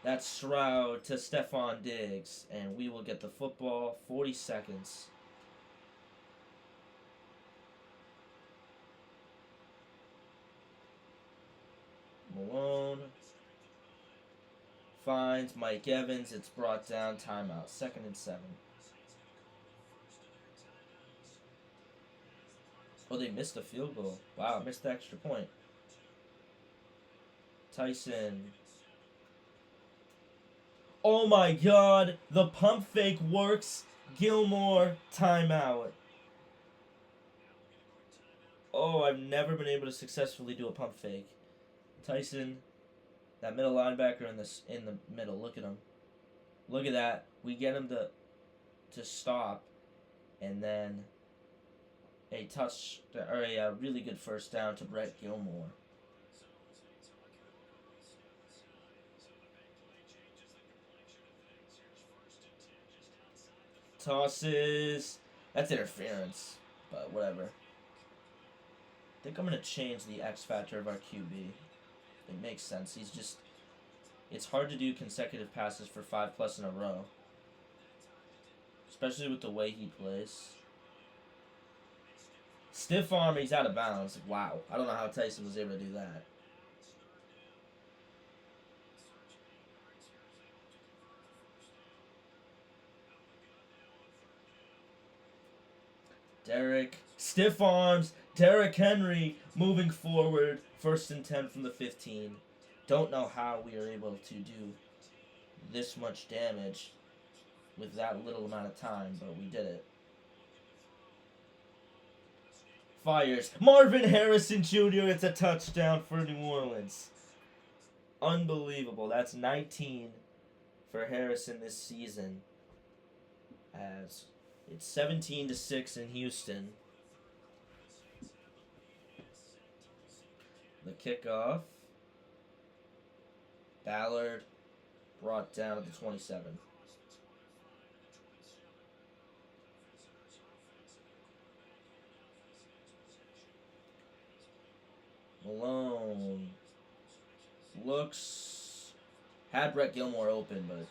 That's Stroud to Stephon Diggs. And we will get the football. 40 seconds. Malone. Finds Mike Evans. It's brought down. Timeout. Second and 7. Oh, they missed a field goal. Wow, missed the extra point. Tyson. Oh my god, the pump fake works. Gilmore, timeout. Oh, I've never been able to successfully do a pump fake. Tyson, that middle linebacker in the middle. Look at him. Look at that. We get him to stop, and then a really good first down to Brett Gilmore. Tosses. That's interference, but whatever. I think I'm going to change the X factor of our QB. It makes sense. It's hard to do consecutive passes for 5+ in a row. Especially with the way he plays. Stiff arm, he's out of bounds. Wow. I don't know how Tyson was able to do that. Derek. Stiff arms. Derrick Henry moving forward. First and 10 from the 15. Don't know how we are able to do this much damage with that little amount of time, but we did it. Fires. Marvin Harrison Jr. It's a touchdown for New Orleans. Unbelievable. That's 19 for Harrison this season. As it's 17-6 in Houston. The kickoff. Ballard brought down at the 27. Malone looks, had Brett Gilmore open, but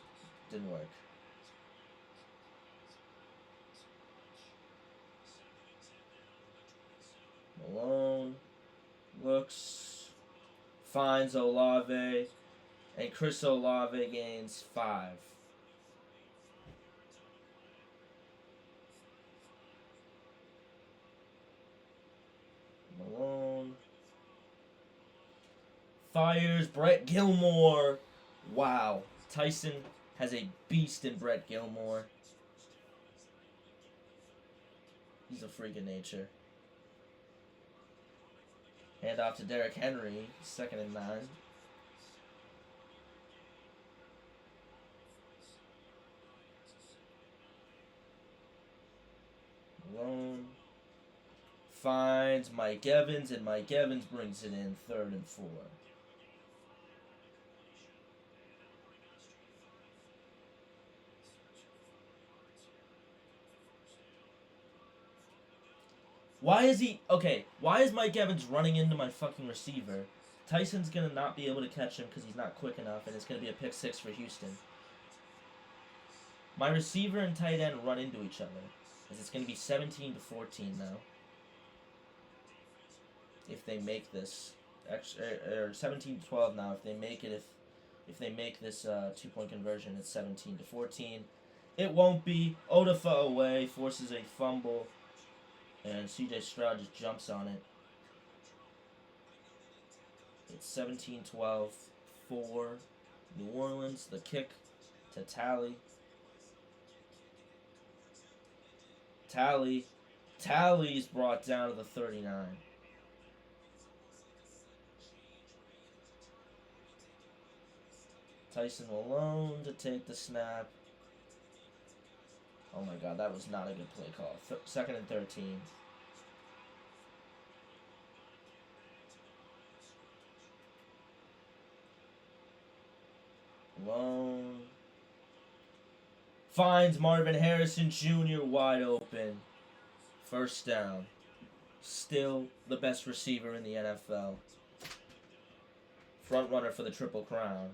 didn't work. Malone looks, finds Olave, and Chris Olave gains 5. Malone fires Brett Gilmore. Wow. Tyson has a beast in Brett Gilmore. He's a freak of nature. Hand off to Derrick Henry. 2nd and 9. Malone finds Mike Evans, and Mike Evans brings it in 3rd and 4. Why is Mike Evans running into my fucking receiver? Tyson's going to not be able to catch him because he's not quick enough, and it's going to be a pick 6 for Houston. My receiver and tight end run into each other. As it's going to be 17-14 now. If they make this, or 17-12 now. If they make it, if they make this 2-point conversion, it's 17-14. It won't be. Odafe away, forces a fumble, and CJ Stroud just jumps on it. It's 17-12 for New Orleans. The kick to Tally. Tally's brought down to the 39. Tyson Malone to take the snap. Oh my god, that was not a good play call. Second and 13. Lone. Finds Marvin Harrison Jr. wide open. First down. Still the best receiver in the NFL. Front runner for the Triple Crown.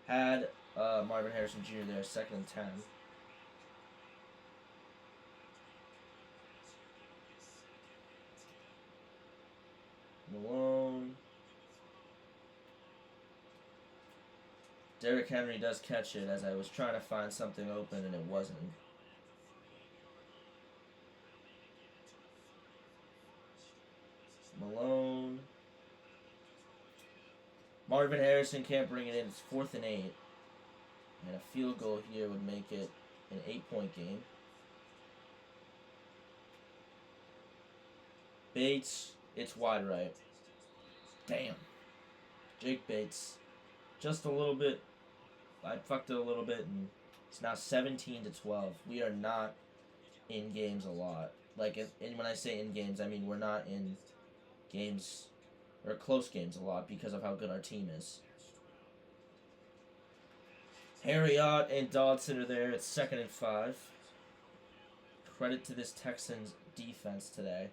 Had Marvin Harrison Jr. there, second and 10. Malone. Derrick Henry does catch it as I was trying to find something open and it wasn't. Malone. Marvin Harrison can't bring it in. It's 4th and 8. And a field goal here would make it an 8-point game. Bates, it's wide right. Damn. Jake Bates. Just a little bit. I fucked it a little bit, and it's now 17-12. We are not in games a lot. Like, and when I say in games, I mean we're not in games or close games a lot because of how good our team is. Harriott and Dodson are there. It's 2nd and 5. Credit to this Texans defense today.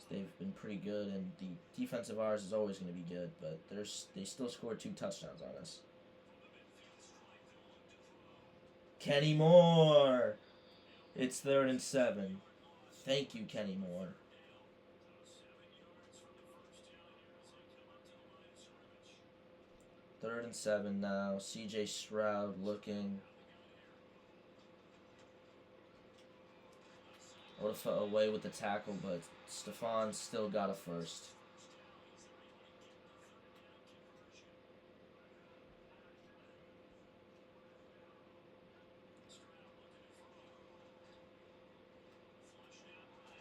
They've been pretty good, and the defense of ours is always going to be good, but they still scored 2 touchdowns on us. Kenny Moore. It's 3rd and 7. Thank you, Kenny Moore. Third and 7 now. CJ Stroud looking. Odafe away with the tackle, but Stephon still got a first.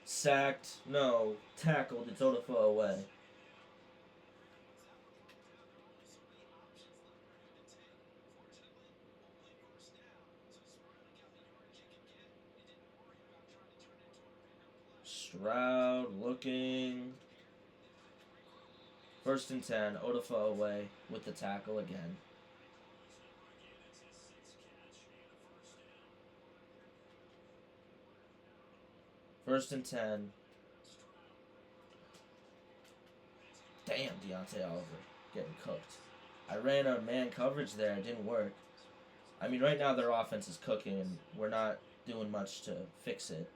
Sacked. No. Tackled. It's Odafe away. Stroud looking. 1st and 10. Odafe away with the tackle again. First and 10. Damn, Deontay Oliver getting cooked. I ran a man coverage there. It didn't work. I mean, right now their offense is cooking, and we're not doing much to fix it.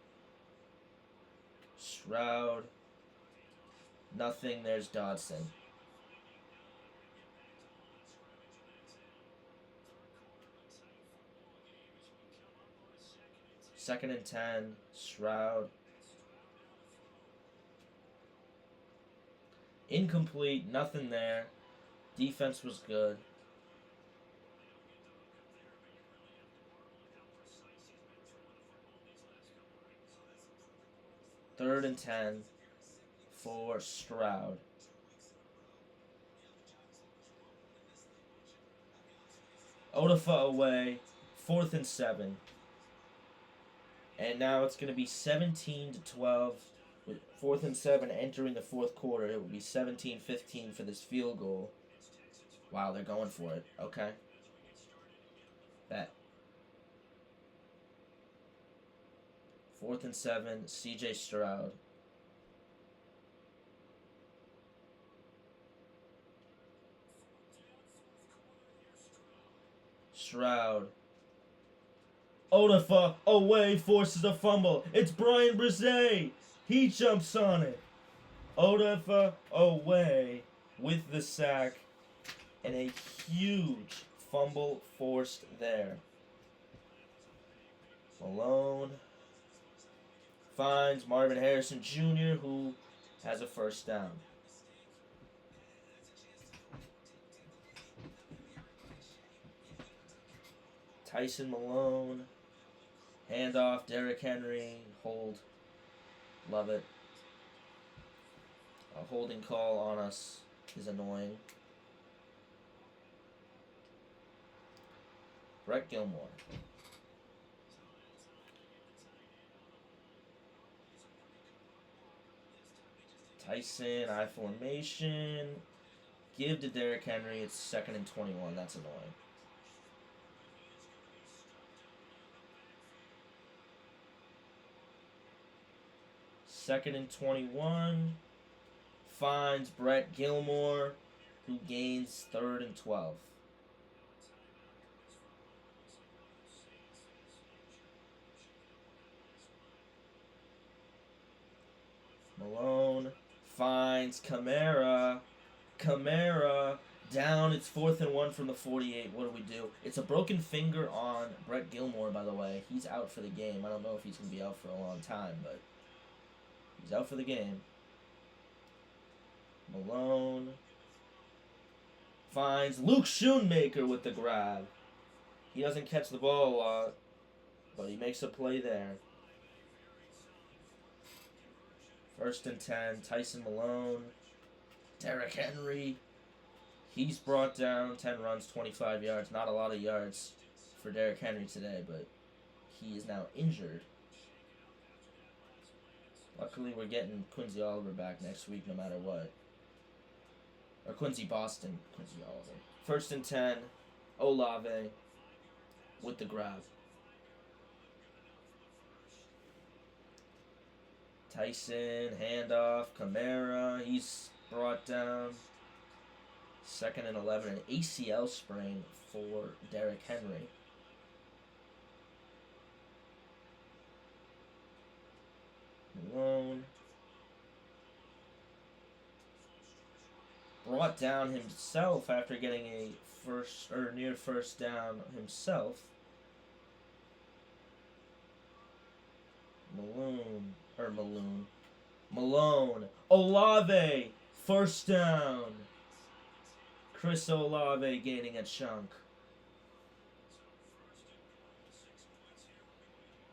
Stroud. Nothing. There's Dodson. Second and 10. Stroud. Incomplete. Nothing there. Defense was good. Third and 10 for Stroud. Odafe away. 4th and 7. And now it's going to be 17-12 with 4th and 7 entering the 4th quarter. It will be 17-15 for this field goal. Wow, they're going for it. Okay. Bet. 4th and 7, CJ Stroud. Stroud. Odafe away, forces a fumble. It's Brian Brzee. He jumps on it. Odafe away with the sack. And a huge fumble forced there. Malone finds Marvin Harrison Jr., who has a first down. Tyson Malone. Handoff, Derrick Henry. Hold. Love it. A holding call on us is annoying. Brett Gilmore. Tyson, I formation. Give to Derrick Henry. It's 2nd and 21. That's annoying. Second and 21. Finds Brett Gilmore, who gains 3rd and 12. Malone finds Kamara. Kamara down. It's 4th and 1 from the 48. What do we do? It's a broken finger on Brett Gilmore, by the way. He's out for the game. I don't know if he's going to be out for a long time, but he's out for the game. Malone finds Luke Schoonmaker with the grab. He doesn't catch the ball a lot, but he makes a play there. 1st and 10, Tyson Malone. Derrick Henry. He's brought down 10 runs, 25 yards. Not a lot of yards for Derrick Henry today, but he is now injured. Luckily, we're getting Quincy Oliver back next week no matter what. Or Quincy Boston. Quincy Oliver. 1st and 10, Olave with the grab. Tyson, handoff, Kamara, he's brought down. 2nd and 11, an ACL sprain for Derrick Henry. Malone. Brought down himself after getting a near first down himself. Malone. Olave. 1st down. Chris Olave gaining a chunk.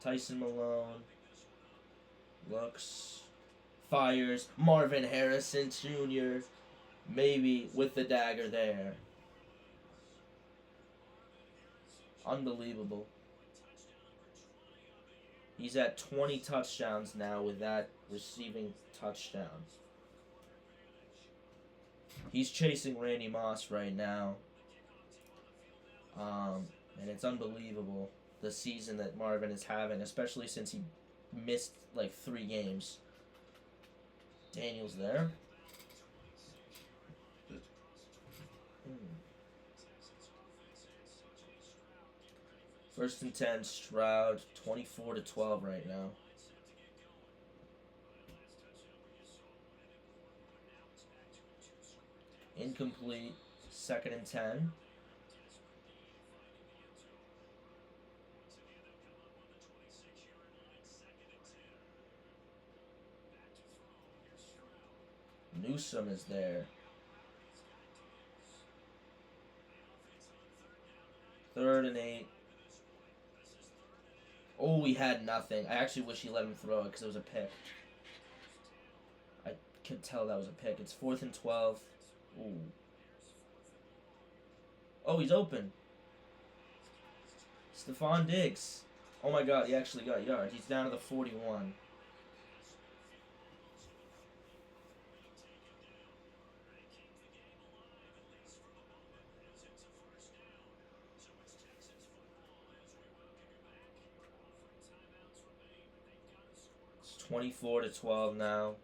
Tyson Malone. Looks. Fires. Marvin Harrison Jr. Maybe with the dagger there. Unbelievable. He's at 20 touchdowns now with that receiving touchdown. He's chasing Randy Moss right now. And it's unbelievable the season that Marvin is having, especially since he missed like 3 games. Daniel's there. 1st and 10, Stroud, 24-12 right now. Incomplete. 2nd and 10. Newsome is there. 3rd and 8. Oh, he had nothing. I actually wish he let him throw it because it was a pick. I could tell that was a pick. It's 4th and 12. Ooh. Oh, he's open. Stephon Diggs. Oh my god, he actually got yards. He's down to the 41. It's 24-12 now.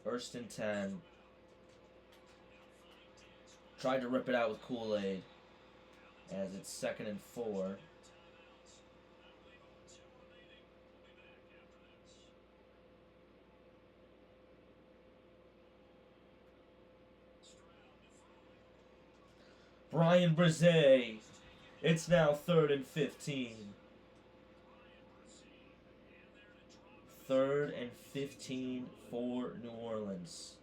1st and 10. Tried to rip it out with Kool-Aid. As it's 2nd and 4. Brian Brzee. It's now 3rd and 15. 3rd and 15 for New Orleans.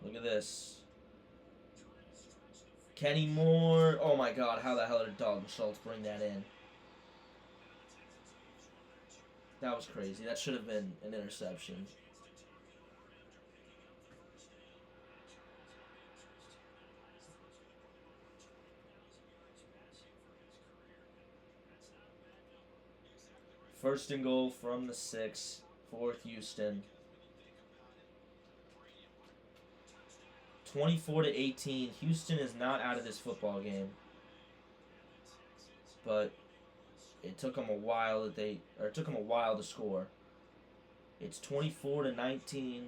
Look at this. Kenny Moore. Oh my god, how the hell did Dalton Schultz bring that in? That was crazy. That should have been an interception. First and goal from the 6 for Houston. 24-18. Houston is not out of this football game. But it took them a while to score. It's 24-19.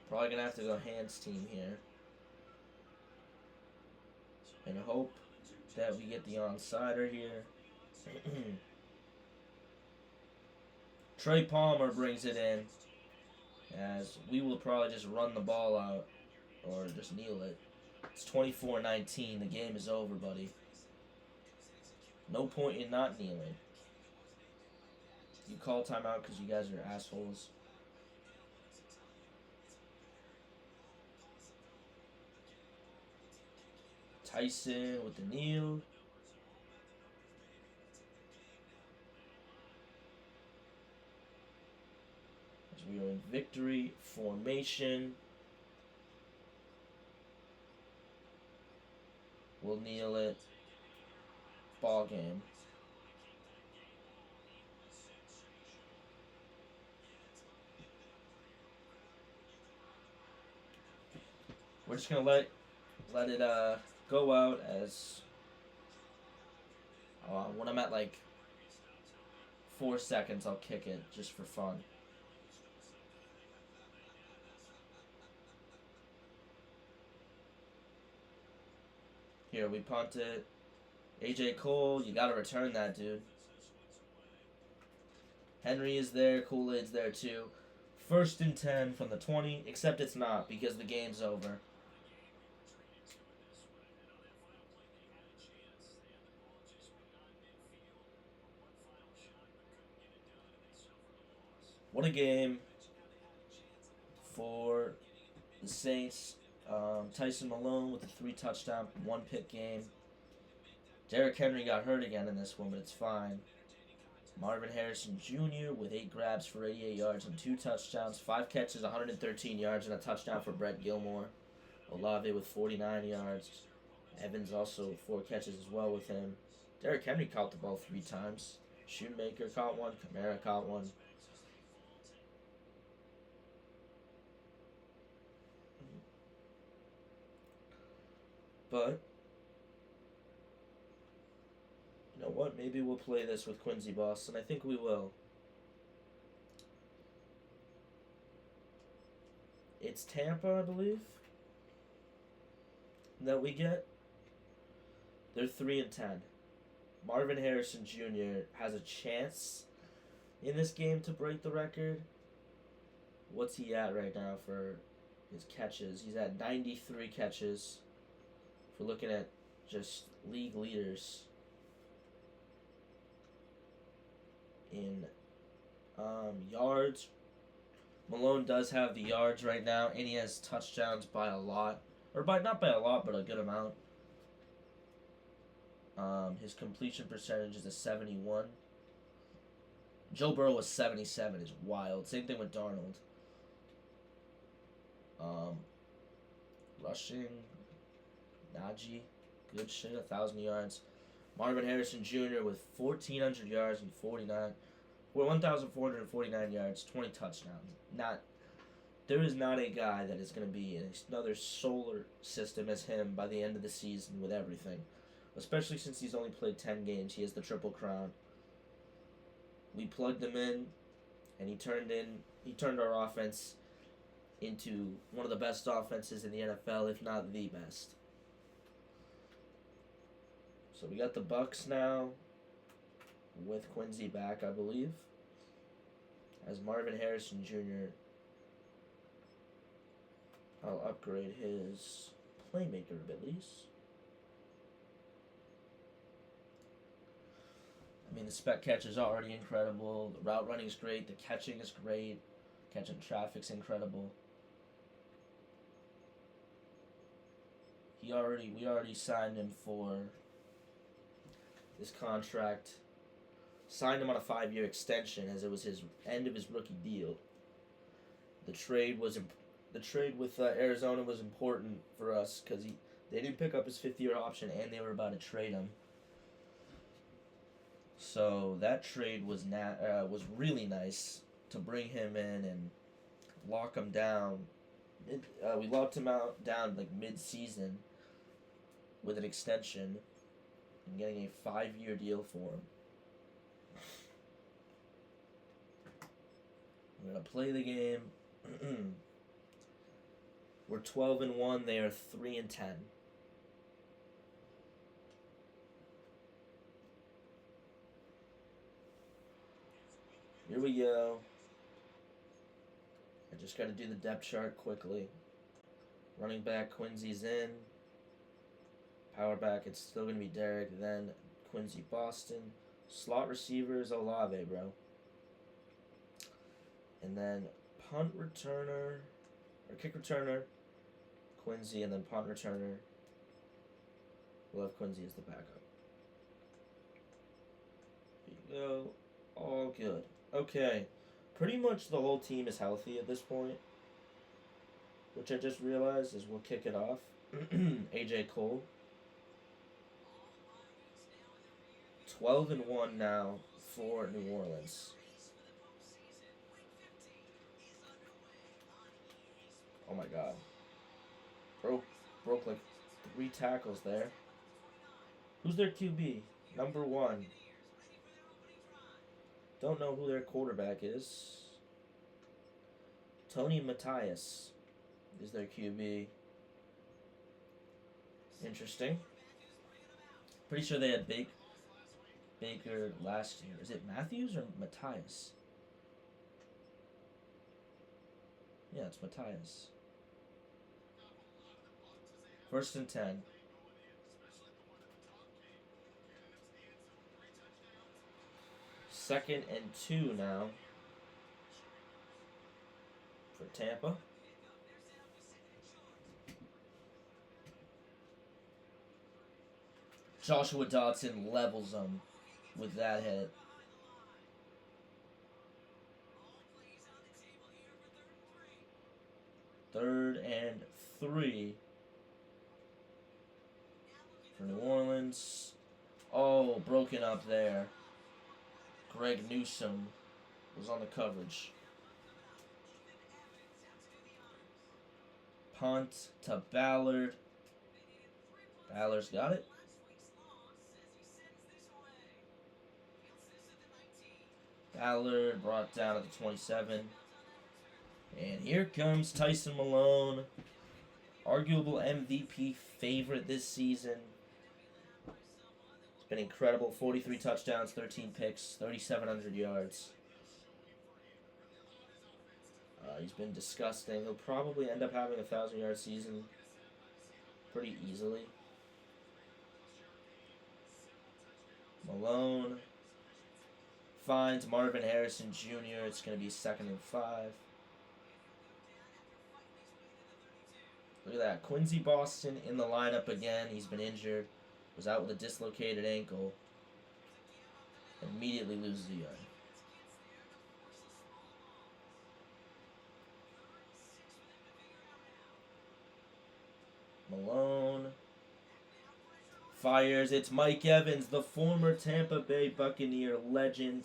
Probably gonna have to go hands team here. And hope that we get the onside here. Trey Palmer brings it in, as we will probably just run the ball out or just kneel it. It's 24-19. The game is over, buddy. No point in not kneeling. You call timeout because you guys are assholes. Tyson with the kneel. As we are in victory formation. We'll kneel it. Ball game. We're just gonna let it go out as when I'm at like 4 seconds, I'll kick it just for fun. Here, we punt it. AJ Cole, you gotta return that, dude. Henry is there. Kool-Aid's there too. 1st and 10 from the 20, except it's not because the game's over. What a game for the Saints. Tyson Malone with a 3-touchdown, 1-pick game. Derrick Henry got hurt again in this one, but it's fine. Marvin Harrison Jr. with 8 grabs for 88 yards and 2 touchdowns. 5 catches, 113 yards, and a touchdown for Brett Gilmore. Olave with 49 yards. Evans also 4 catches as well with him. Derrick Henry caught the ball 3 times. Shoemaker caught one. Kamara caught one. But you know what? Maybe we'll play this with Quincy Boston. I think we will. It's Tampa, I believe, that we get. They're 3-10. Marvin Harrison Jr. has a chance in this game to break the record. What's he at right now for his catches? He's at 93 catches. If we're looking at just league leaders in yards, Malone does have the yards right now, and he has touchdowns by a lot. Or not by a lot, but a good amount. His completion percentage is a 71. Joe Burrow was 77. Is wild. Same thing with Darnold. Rushing, Najee, good shit, 1,000 yards. Marvin Harrison Jr. with 1,400 yards and 1,449 yards, 20 touchdowns. There is not a guy that is going to be in another solar system as him by the end of the season with everything. Especially since he's only played 10 games. He has the Triple Crown. We plugged him in, and he turned our offense into one of the best offenses in the NFL, if not the best. So we got the Bucks now with Quincy back, I believe, as Marvin Harrison Jr. I'll upgrade his playmaker abilities. I mean, the spec catch is already incredible. The route running is great. The catching is great. Catching traffic's incredible. We already signed him for this contract. Signed him on a 5-year extension as it was his end of his rookie deal. The trade with Arizona was important for us because they didn't pick up his 5th-year option and they were about to trade him. So that trade was was really nice to bring him in and lock him down. We locked him down like mid-season with an extension and getting a 5-year deal for him. We're gonna play the game. We're 12-1. They are 3-10. Here we go. I just got to do the depth chart quickly. Running back Quincy's in. Power back, it's still going to be Derek, then Quincy Boston. Slot receiver is Olave, bro. And then punt returner, or kick returner, Quincy, and then punt returner. We'll have Quincy as the backup. Here you go. All good. Okay. Pretty much the whole team is healthy at this point. Which I just realized is we'll kick it off. AJ Cole. 12-1 now for New Orleans. Oh my god. Broke like 3 tackles there. Who's their QB? Number 1. Don't know who their quarterback is. Tony Matthias is their QB. Interesting. Pretty sure they had Baker last year. Is it Matthews or Matthias? Yeah, it's Matthias. 1st and 10. Second and 2 now for Tampa. Joshua Dotson levels them with that hit. Third and 3 for New Orleans. Oh, broken up there. Greg Newsome was on the coverage. Punt to Ballard. Ballard's got it. Ballard brought down at the 27. And here comes Tyson Malone. Arguable MVP favorite this season. Been incredible. 43 touchdowns, 13 picks, 3,700 yards. He's been disgusting. He'll probably end up having a 1,000-yard season pretty easily. Malone finds Marvin Harrison Jr. It's going to be 2nd and 5. Look at that. Quincy Boston in the lineup again. He's been injured. Was out with a dislocated ankle. Immediately loses the yard. Malone fires. It's Mike Evans, the former Tampa Bay Buccaneer legend,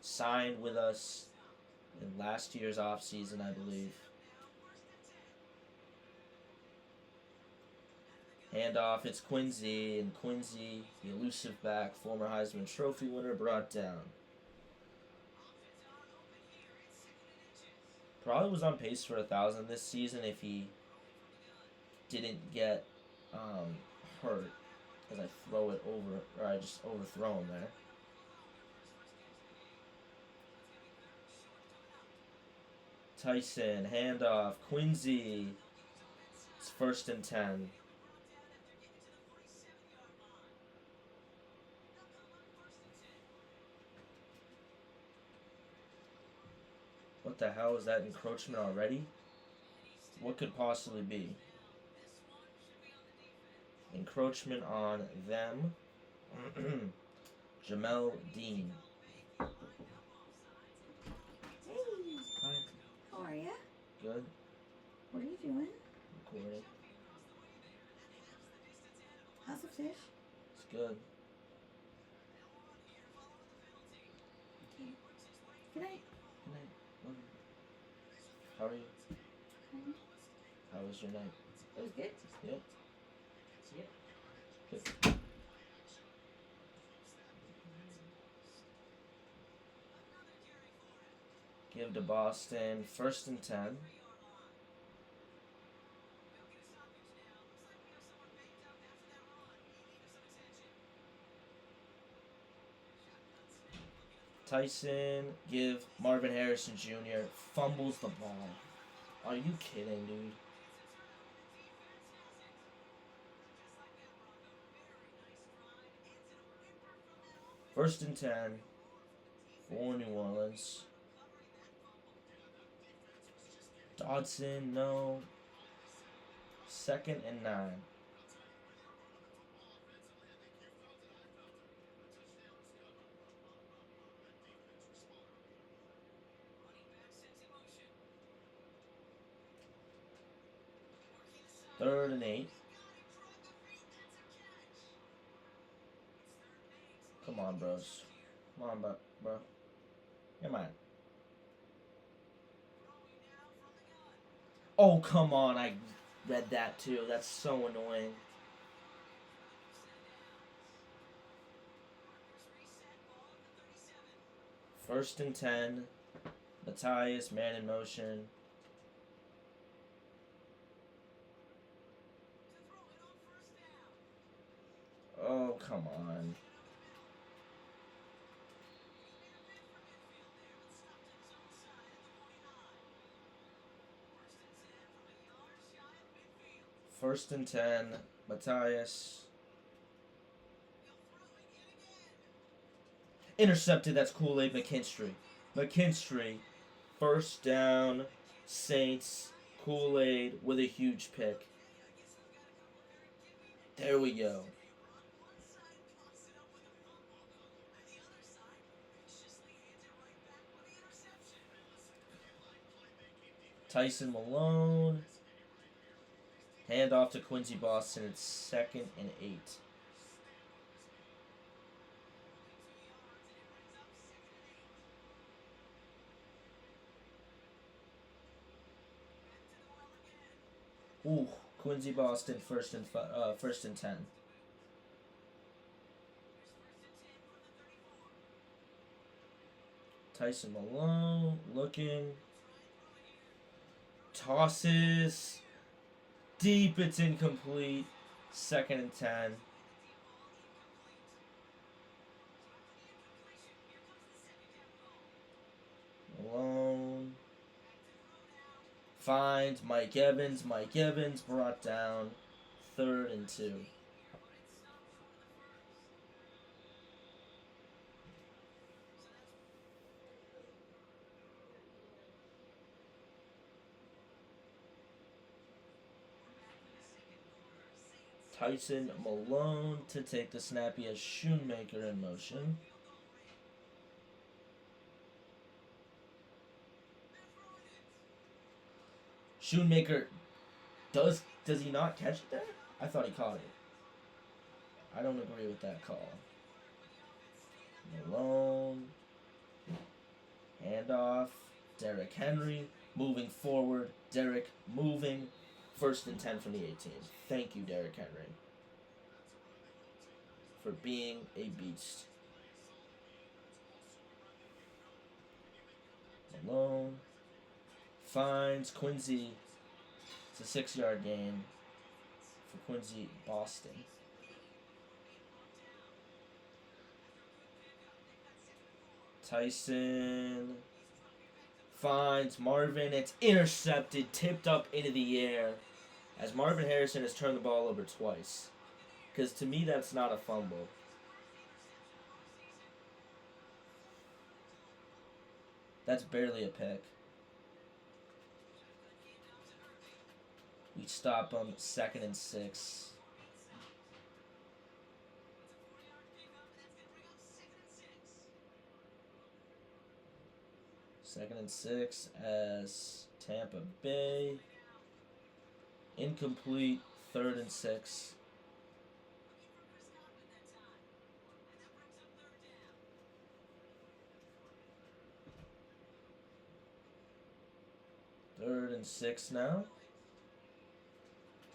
signed with us in last year's offseason, I believe. Handoff, it's Quincy, and Quincy, the elusive back, former Heisman Trophy winner, brought down. Probably was on pace for 1,000 this season if he didn't get hurt as I throw it over, or I just overthrow him there. Tyson, handoff, Quincy. It's 1st and 10. What the hell is that encroachment already? What could possibly be? Encroachment on them. Jamel Dean. Hey. Hi. How are ya? Good. What are you doing? Recording. How's the fish? It's good. How are you? Okay. How was your night? It was good. Yep. Yep. Good. Give to Boston. 1st and 10. Tyson, give Marvin Harrison Jr. Fumbles the ball. Are you kidding, dude? First and 10 for New Orleans. Dodson, no. 2nd and 9. Third and 8. Come on, bros. Come on, bro. Come on. Oh, come on. I read that too. That's so annoying. First and 10. Matthias, man in motion. Oh, come on. First and 10. Matthias. Intercepted. That's Kool-Aid McKinstry. McKinstry. First down. Saints. Kool-Aid with a huge pick. There we go. Tyson Malone. Hand off to Quincy Boston. It's 2nd and 8. Ooh, Quincy Boston first and 10. Tyson Malone looking. Tosses deep. It's incomplete. 2nd and 10. Malone finds Mike Evans. Mike Evans brought down. 3rd and 2. Tyson Malone to take the snap. He has Shoemaker in motion. Shoemaker does he not catch it there? I thought he caught it. I don't agree with that call. Malone. Handoff. Derrick Henry moving forward. Derrick moving. 1st and 10 from the 18. Thank you, Derrick Henry, for being a beast. Malone finds Quincy. It's a 6-yard gain for Quincy Boston. Tyson finds Marvin. It's intercepted, tipped up into the air, as Marvin Harrison has turned the ball over twice. Because to me, that's not a fumble. That's barely a pick. We stop him. 2nd and 6. Second and 6 as Tampa Bay. Incomplete. 3rd and 6. Third and 6 now.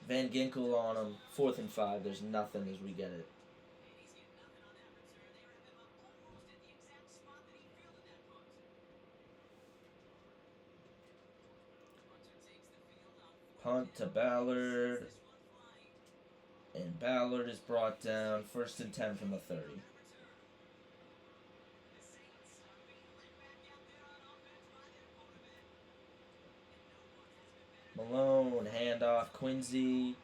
Van Ginkel on him. 4th and 5. There's nothing as we get it. Punt to Ballard. And Ballard is brought down. 1st and 10 from the 30. Malone, handoff, Quincy.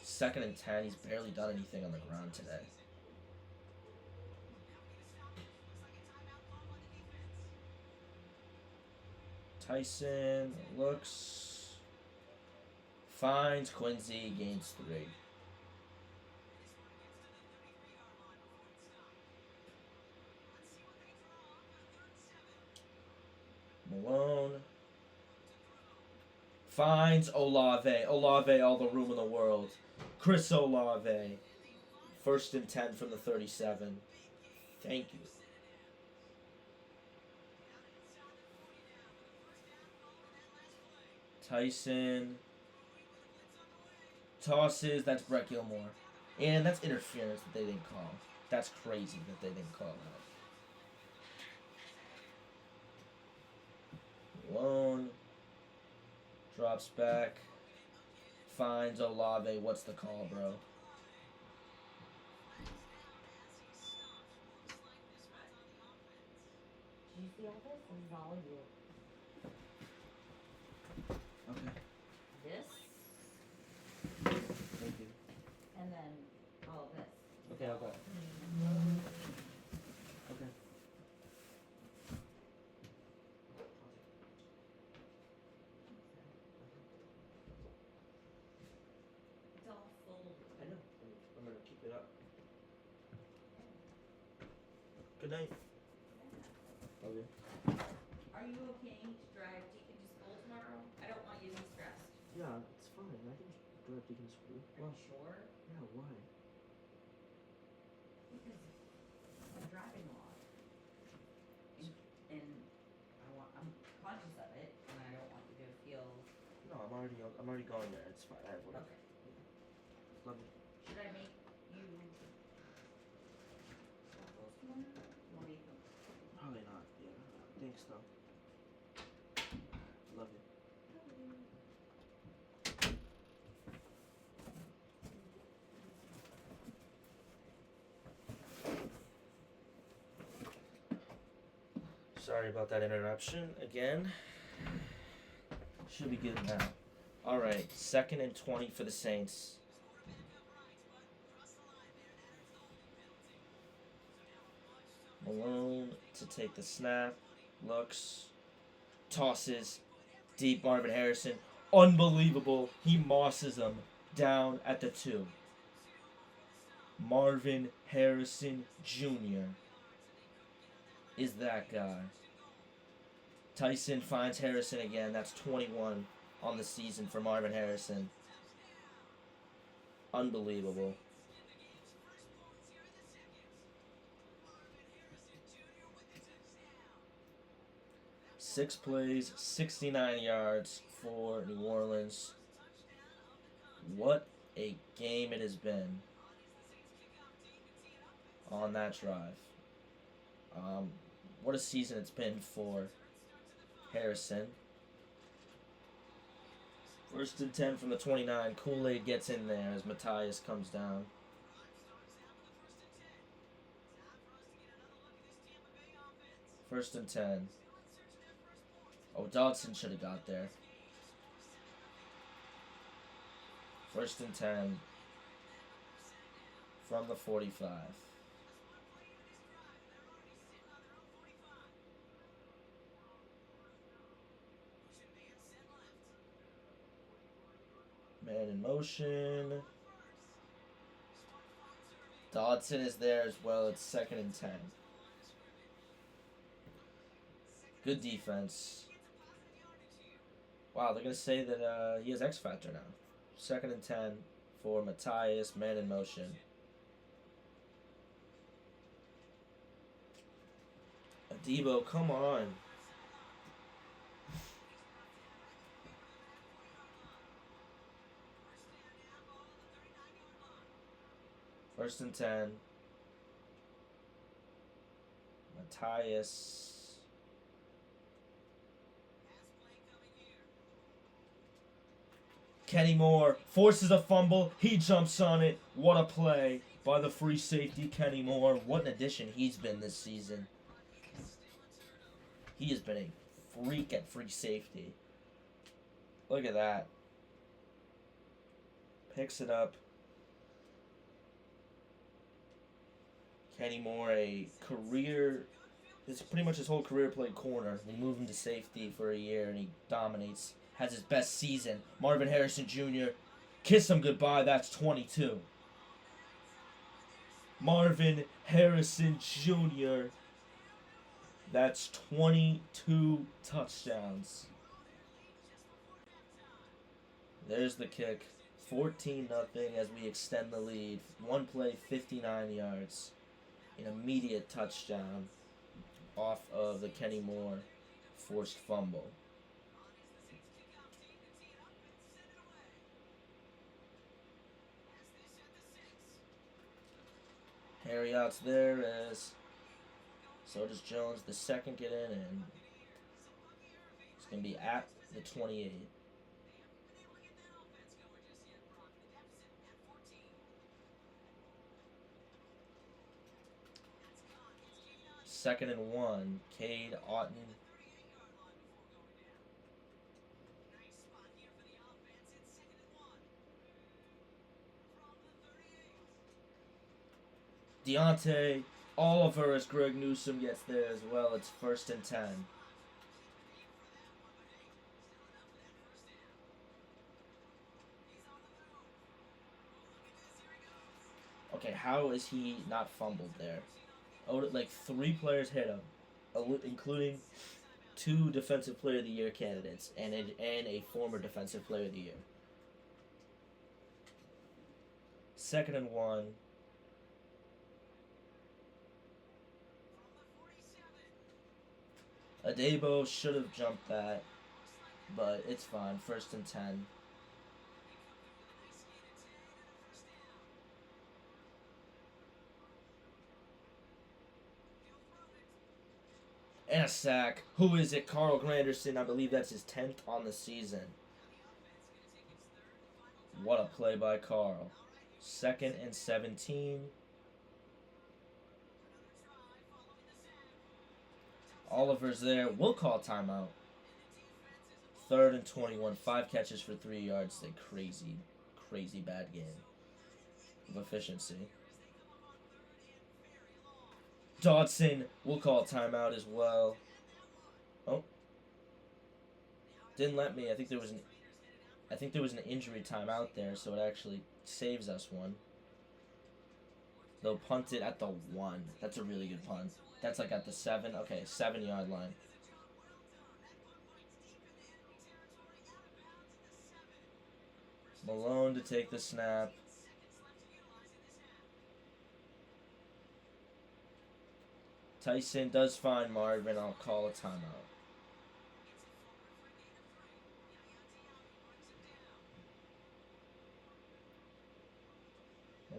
2nd and 10. He's barely done anything on the ground today. Tyson looks, finds Quincy, gains 3. Malone finds Olave. Olave, all the room in the world. Chris Olave. 1st and 10 from the 37. Thank you. Tyson tosses. That's Brett Gilmore. And that's interference that they didn't call. That's crazy that they didn't call that. Malone drops back. Finds Olave. What's the call, bro? Did you see all this? This is all you. Okay. This, Thank you. and then all of this. Okay, I'll go. Okay. It's all folded. I know. I'm gonna keep it up. Good night. Love you. Are you okay to drive Deacon to school tomorrow? I don't want you to be stressed. Yeah, it's fine. I can drive Deacon to school. Are you sure? Yeah, why? Because I'm driving a lot. And I'm conscious of it, and I don't want you to feel. No, I'm already going there. It's fine. I have work. Okay. Love you. Should I make you waffles tomorrow? What do you think? Probably not. Yeah. Thanks though. Love you. Sorry about that interruption again. Should be good now. Alright, 2nd and 20 for the Saints. Malone to take the snap. Looks. Tosses. Deep Marvin Harrison. Unbelievable. He mosses him down at the 2. Marvin Harrison Jr. is that guy. Tyson finds Harrison again. That's 21 on the season for Marvin Harrison. Unbelievable. Six plays, 69 yards for New Orleans. What a game it has been on that drive. What a season it's been for Harrison. 1st and 10 from the 29. Kool-Aid gets in there as Matthias comes down. First and 10. Oh, Dodson should have got there. 1st and 10 from the 45. Man in motion. Dodson is there as well. It's 2nd and 10. Good defense. Wow, they're going to say that he has X Factor now. 2nd and 10 for Matthias. Man in motion. Debo, come on. First and 10. Matthias. Kenny Moore forces a fumble. He jumps on it. What a play by the free safety, Kenny Moore. What an addition he's been this season. He has been a freak at free safety. Look at that. Picks it up. Kenny Moore, a career, it's pretty much his whole career played corner. They moved him to safety for a year and he dominates. Has his best season. Marvin Harrison Jr. Kiss him goodbye. That's 22. Marvin Harrison Jr. That's 22 touchdowns. There's the kick. 14-0 as we extend the lead. One play, 59 yards. An immediate touchdown off of the Kenny Moore forced fumble. Harry outs there as so does Jones. The second get in, and it's going to be at the 28. Second and 1. Cade Otton. Deontay Oliver as Greg Newsome gets there as well. It's first and 10. Okay, how is he not fumbled there? Oh, like 3 players hit him, including 2 Defensive Player of the Year candidates and a former Defensive Player of the Year. Second and 1. Adebo should have jumped that, but it's fine. First and 10. And a sack. Who is it? Carl Granderson. I believe that's his 10th on the season. What a play by Carl. Second and 17. Oliver's there. We'll call timeout. Third and 21. 5 catches for 3 yards. A crazy, crazy bad game of efficiency. Dodson will call timeout as well. Oh. Didn't let me. I think there was an injury timeout there, so it actually saves us one. They'll punt it at the 1. That's a really good punt. That's like at the 7. Okay, 7-yard line. Malone to take the snap. Tyson does find Marvin. I'll call a timeout.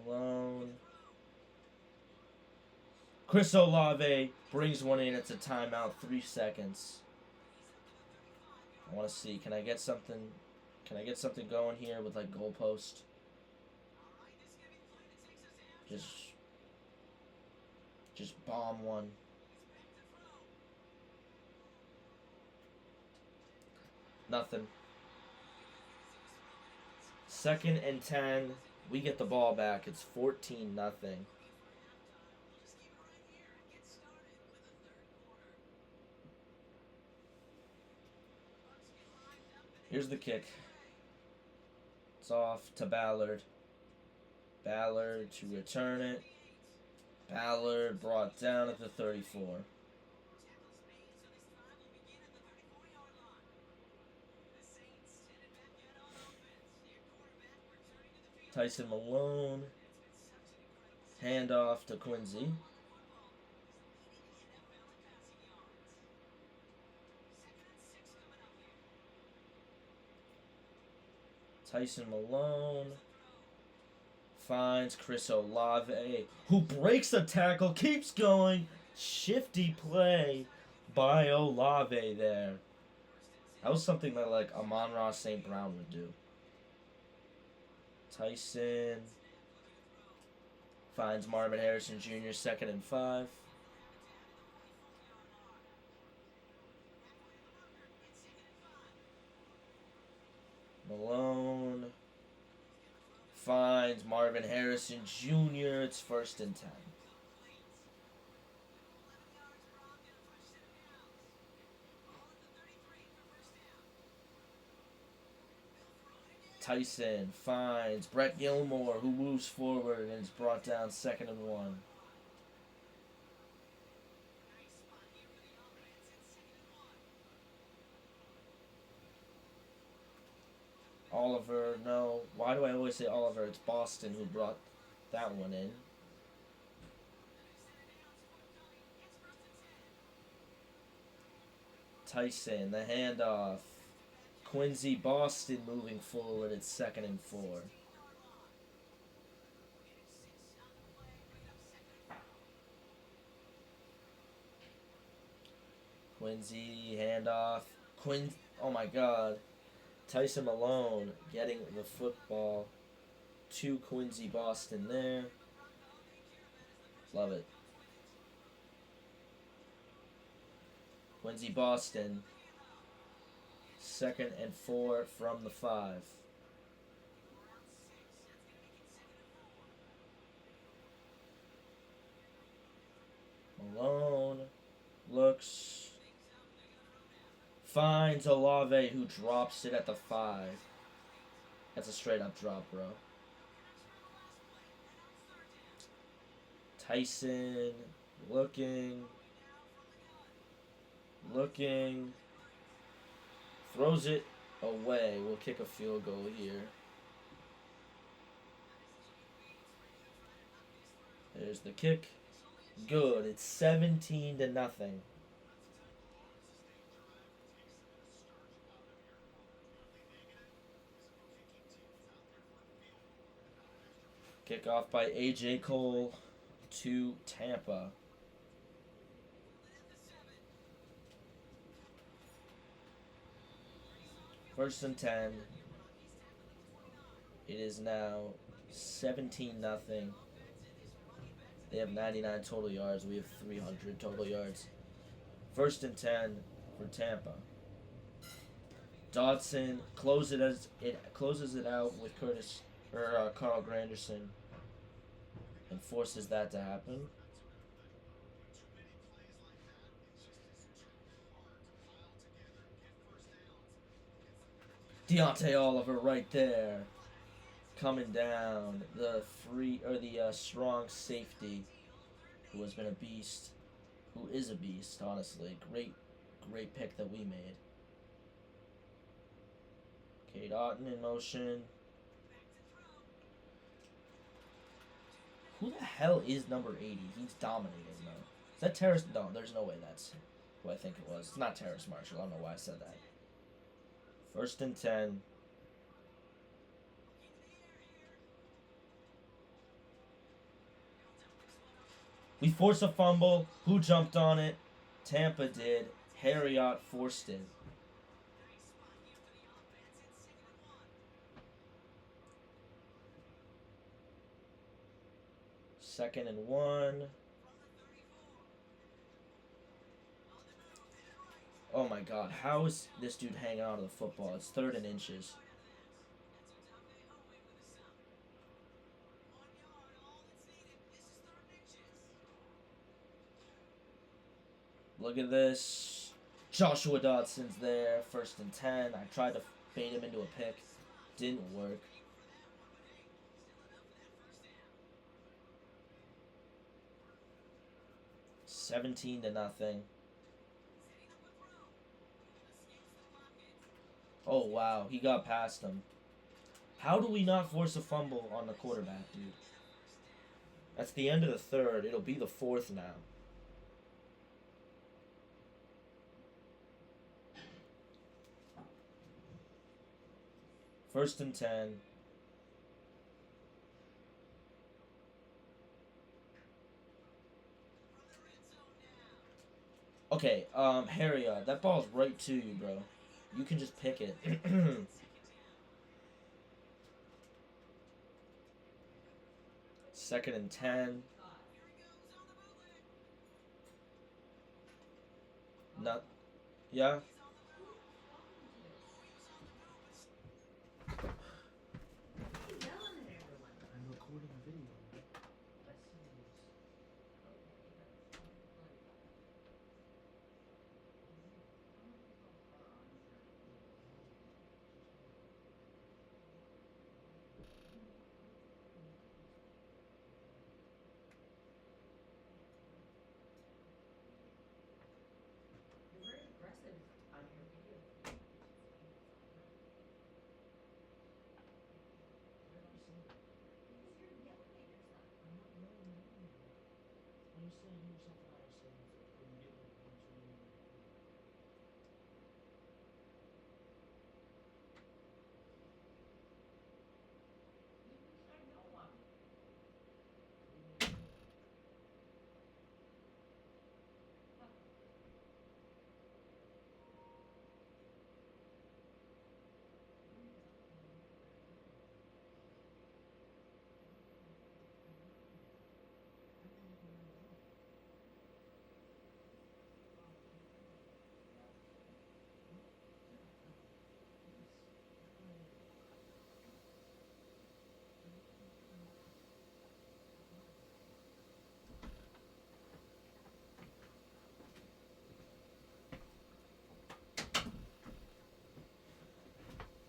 Malone. Chris Olave brings one in. It's a timeout. 3 seconds. I want to see. Can I get something going here with like goalpost? Just bomb one. Nothing. Second and 10. We get the ball back. It's 14-0. Here's the kick. It's off to Ballard. Ballard to return it. Ballard brought down at the 34. Tyson Malone. Handoff to Quincy. Tyson Malone Finds Chris Olave, who breaks the tackle, keeps going. Shifty play by Olave there. That was something that like Amon-Ra St. Brown would do. Tyson finds Marvin Harrison Jr. 2nd and 5. Malone finds Marvin Harrison Jr. It's 1st and 10. Tyson finds Brett Gilmore, who moves forward and is brought down 2nd and 1. Oliver, no. Why do I always say Oliver? It's Boston who brought that one in. Tyson, the handoff. Quincy Boston moving forward. It's 2nd and 4. Quincy, handoff. Oh my god. Tyson Malone getting the football to Quincy Boston there. Love it. Quincy Boston, 2nd and 4 from the 5. Malone looks, finds Olave, who drops it at the 5. That's a straight up drop, bro. Tyson looking, throws it away. We'll kick a field goal here. There's the kick. Good. It's 17-0. Kickoff by AJ Cole to Tampa. First and 10. It is now 17-0. They have 99 total yards. We have 300 total yards. 1st and 10 for Tampa. Dodson closes it out with Carl Granderson and forces that to happen. Deontay Oliver right there, coming down, the strong safety, who has been a beast, who is a beast, honestly. Great pick that we made. Cade Otton in motion. Who the hell is number 80? He's dominating though. Is that Terrace? No, there's no way that's who I think it was. It's not Terrace Marshall. I don't know why I said that. 1st and 10. We force a fumble. Who jumped on it? Tampa did. Harriott forced it. Second and 1. Oh my god, how is this dude hanging on to the football? It's 3rd and inches. Look at this. Joshua Dodson's there. 1st and 10. I tried to bait him into a pick. Didn't work. $17-0. Oh, wow. He got past him. How do we not force a fumble on the quarterback, dude? That's the end of the 3rd. It'll be the 4th now. First and 10. Okay, Harry, that ball's right to you, bro. You can just pick it. 2nd and 10. Not. Yeah. Yelling at everyone. I'm recording a video. But okay, but some people are yelling. Some people are on your You're very aggressive on your video feed. Why did I say that? Because you're yelling at yourself. I'm not yelling at anyone. When you say hear something I say, are you getting a point to me? You think I know one.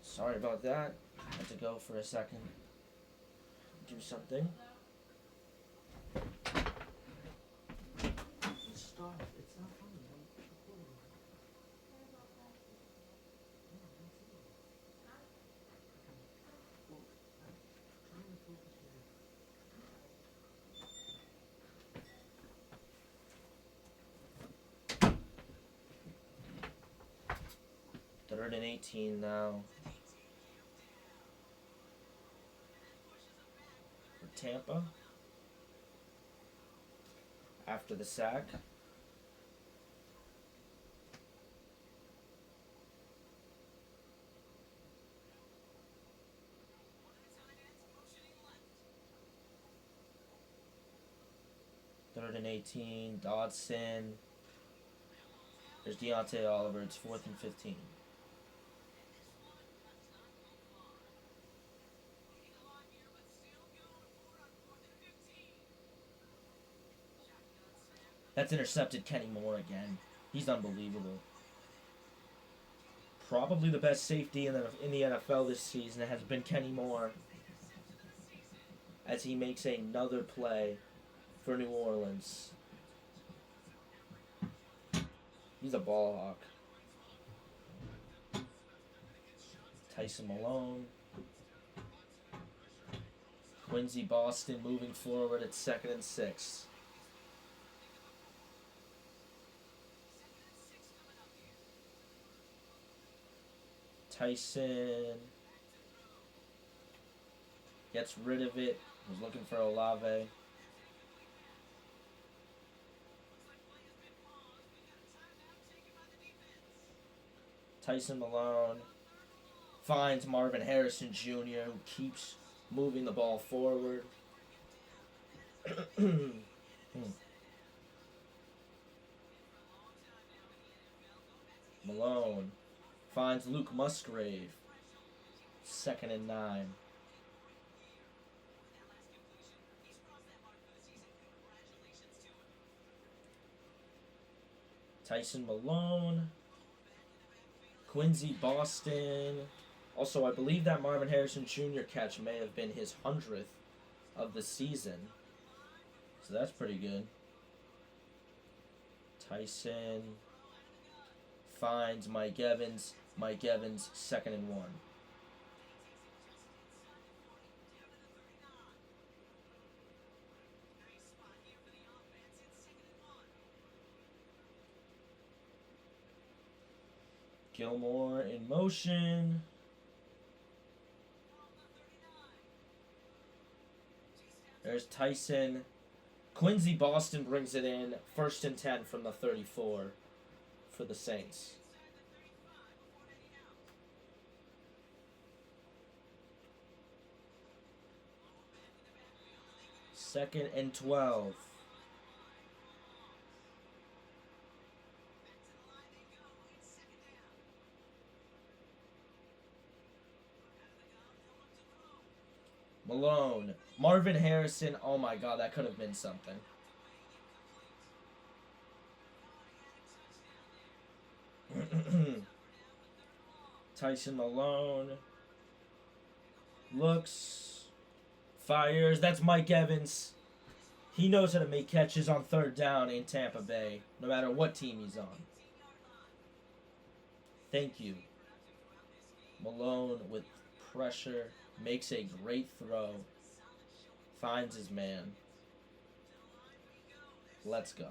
Sorry about that. I had to go for a second. Do something. Stop. It's not funny. I'm recording. No, that's it. Well, I'm trying to focus here. 3rd and 18 now. For Tampa. After the sack. Third and 18. Dodson. There's Deontay Oliver. It's 4th and 15. That's intercepted Kenny Moore again. He's unbelievable. Probably the best safety in the NFL this season has been Kenny Moore, as he makes another play for New Orleans. He's a ball hawk. Tyson Malone. Quincy Boston moving forward at 2nd and 6. Tyson gets rid of it. Was looking for Olave. Tyson Malone finds Marvin Harrison Jr., who keeps moving the ball forward. Malone finds Luke Musgrave. 2nd and 9. Tyson Malone. Quincy Boston. Also, I believe that Marvin Harrison Jr. catch may have been his 100th of the season. So that's pretty good. Tyson finds Mike Evans. Mike Evans, 2nd and 1. Gilmore in motion. There's Tyson. Quincy Boston brings it in. 1st and 10 from the 34. for the Saints. Second and 12. Malone. Marvin Harrison. Oh my god, that could have been something. Tyson Malone. Looks. Fires. That's Mike Evans. He knows how to make catches on third down in Tampa Bay, no matter what team he's on. Thank you. Malone with pressure. Makes a great throw. Finds his man. Let's go.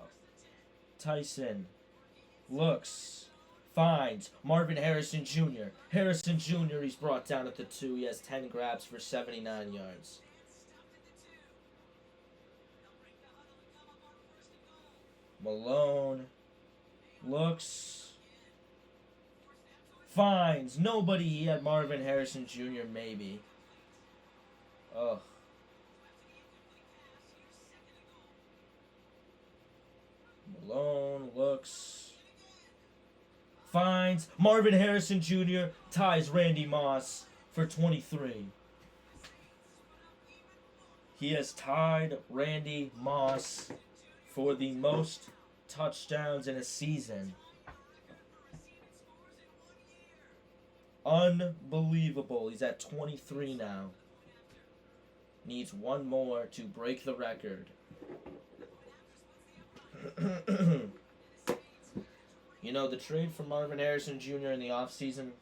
Tyson looks. Finds Marvin Harrison Jr. Harrison Jr. he's brought down at the 2. He has 10 grabs for 79 yards. Malone looks. Finds nobody. He had Marvin Harrison Jr. maybe. Ugh. Malone looks. Finds Marvin Harrison Jr. Ties Randy Moss for 23. He has tied Randy Moss for the most touchdowns in a season. Unbelievable. He's at 23 now. Needs one more to break the record. You know, the trade for Marvin Harrison Jr. in the offseason,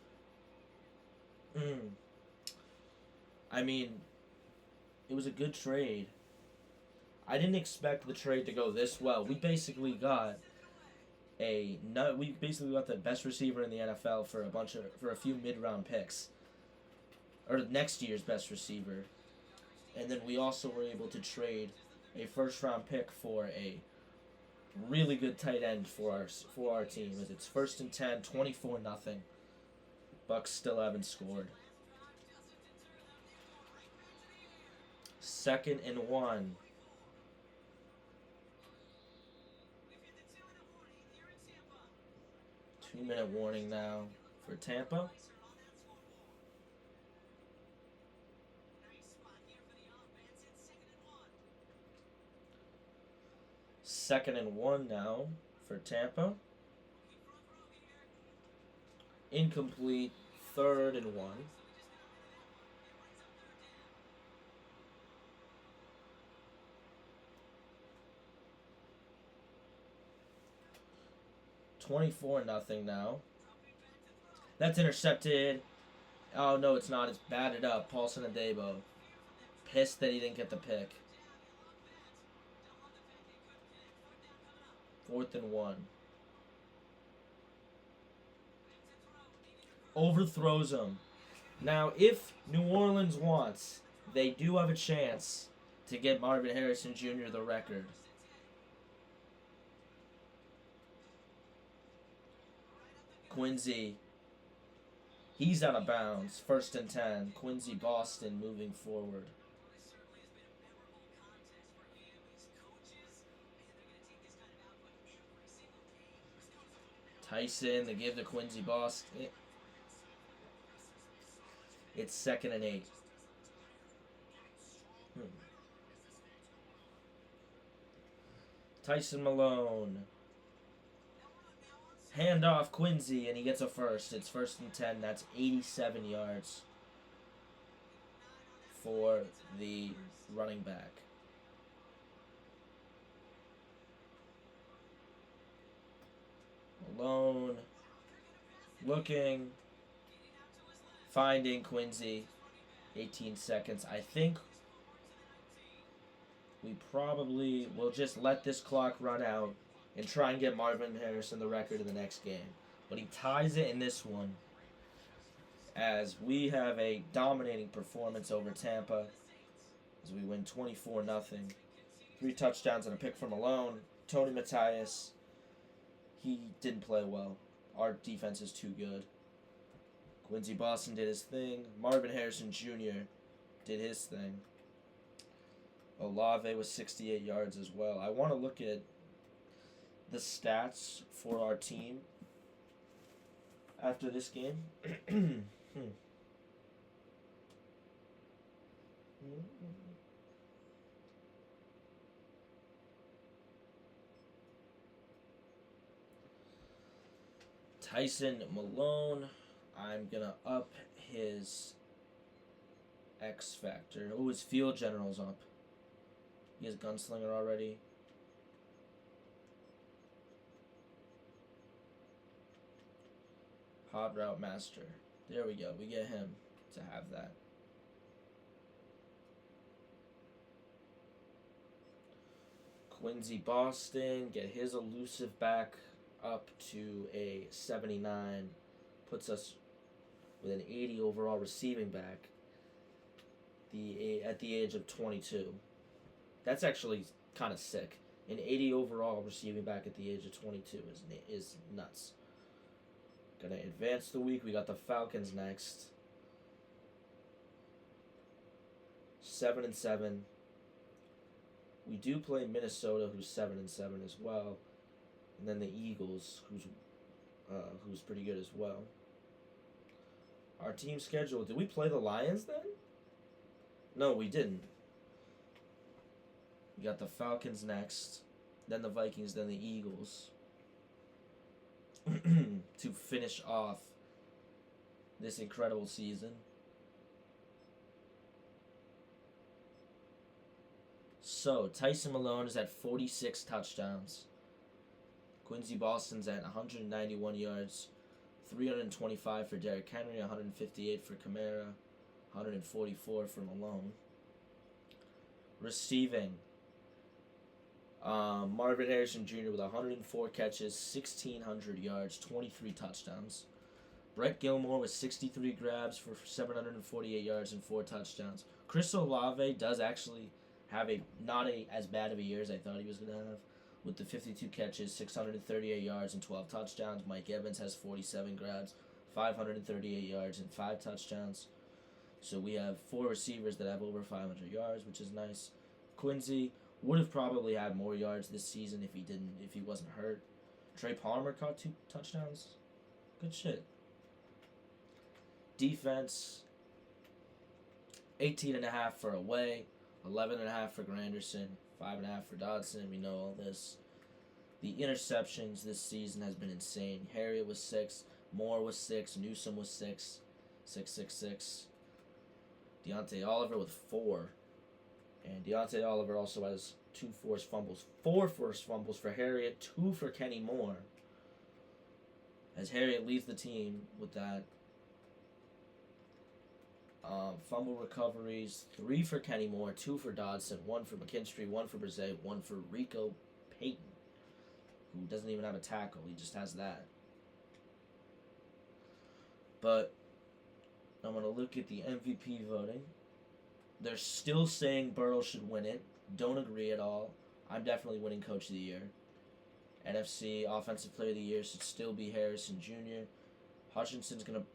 I mean, it was a good trade. I didn't expect the trade to go this well. We basically got the best receiver in the NFL for a few mid-round picks, or next year's best receiver, and then we also were able to trade a first-round pick for a really good tight end for our team. As it's 1st and 10, 24-0. Bucks still haven't scored. 2nd and 1. Two-minute warning now for Tampa. Second and 1 now for Tampa. Incomplete. 3rd and 1. $24-0 now. That's intercepted. Oh no, it's not. It's batted up. Paulson Adebo. Pissed that he didn't get the pick. 4th and 1. Overthrows him. Now, if New Orleans wants, they do have a chance to get Marvin Harrison Jr. the record. Quincy. He's out of bounds. 1st and 10. Quincy Boston moving forward. Tyson, they give to Quincy Boston. It's 2nd and 8. Tyson Malone. Hand off Quincy, and he gets a first. It's 1st and 10. That's 87 yards for the running back. Malone. Looking. Finding Quincy. 18 seconds. I think we probably will just let this clock run out and try and get Marvin Harrison the record in the next game. But he ties it in this one as we have a dominating performance over Tampa as we win 24-0. 3 touchdowns and a pick from Malone. Tony Matthias. he didn't play well. Our defense is too good. Quincy Boston did his thing. Marvin Harrison Jr. did his thing. Olave was 68 yards as well. I want to look at the stats for our team after this game. Tyson Malone, I'm gonna up his X factor. Oh, his field general's up. He has gunslinger already. Hot route master. There we go. We get him to have that. Quincy Boston, get his elusive back up to a 79. Puts us with an 80 overall receiving back at the age of 22. That's actually kind of sick. An 80 overall receiving back at the age of 22 is nuts. Gonna advance the week. We got the Falcons next. 7-7. We do play Minnesota, who's 7-7 as well, and then the Eagles, who's pretty good as well. Our team schedule. Did we play the Lions then? No, we didn't. We got the Falcons next, then the Vikings, then the Eagles. To finish off this incredible season. So, Tyson Malone is at 46 touchdowns. Quincy Boston's at 191 yards. 325 for Derrick Henry, 158 for Kamara, 144 for Malone. Receiving. Marvin Harrison Jr. with 104 catches, 1,600 yards, 23 touchdowns. Brett Gilmore with 63 grabs for 748 yards and 4 touchdowns. Chris Olave does actually have not as bad of a year as I thought he was going to have, with the 52 catches, 638 yards, and 12 touchdowns. Mike Evans has 47 grabs, 538 yards, and 5 touchdowns. So we have 4 receivers that have over 500 yards, which is nice. Quincy would have probably had more yards this season if he wasn't hurt. Trey Palmer caught 2 touchdowns. Good shit. Defense, 18.5 for away, 11.5 for Granderson, 5.5 for Dodson. We know all this. The interceptions this season has been insane. Harriet was 6, Moore was 6, Newsome was 6, 6. Deontay Oliver with 4. And Deontay Oliver also has 2 forced fumbles. 4 forced fumbles for Harriet, 2 for Kenny Moore. As Harriet leads the team with that. Fumble recoveries, 3 for Kenny Moore, 2 for Dodson, 1 for McKinstry, 1 for Brzee, 1 for Rico Payton, who doesn't even have a tackle. He just has that. But I'm going to look at the MVP voting. They're still saying Burrow should win it. Don't agree at all. I'm definitely winning Coach of the Year. NFC Offensive Player of the Year should still be Harrison Jr. Hutchinson's going to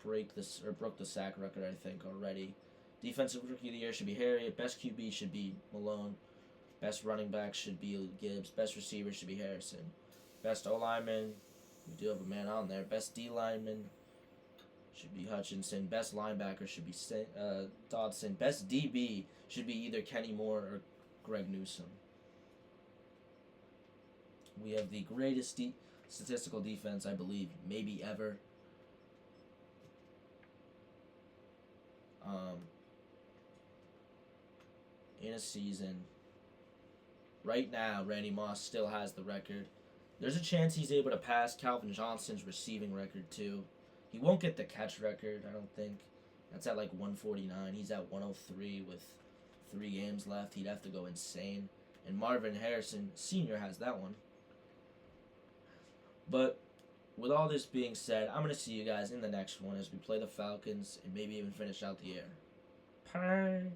broke the sack record, I think, already. Defensive Rookie of the Year should be Harriet. Best QB should be Malone. Best running back should be Gibbs. Best receiver should be Harrison. Best O-lineman, we do have a man on there. Best D-lineman should be Hutchinson. Best linebacker should be Dodson. Best DB should be either Kenny Moore or Greg Newsome. We have the greatest statistical defense, I believe, maybe ever. In a season. Right now, Randy Moss still has the record. There's a chance he's able to pass Calvin Johnson's receiving record, too. He won't get the catch record, I don't think. That's at like 149. He's at 103 with 3 games left. He'd have to go insane. And Marvin Harrison Sr. has that one. But with all this being said, I'm going to see you guys in the next one as we play the Falcons and maybe even finish out the year. Peace.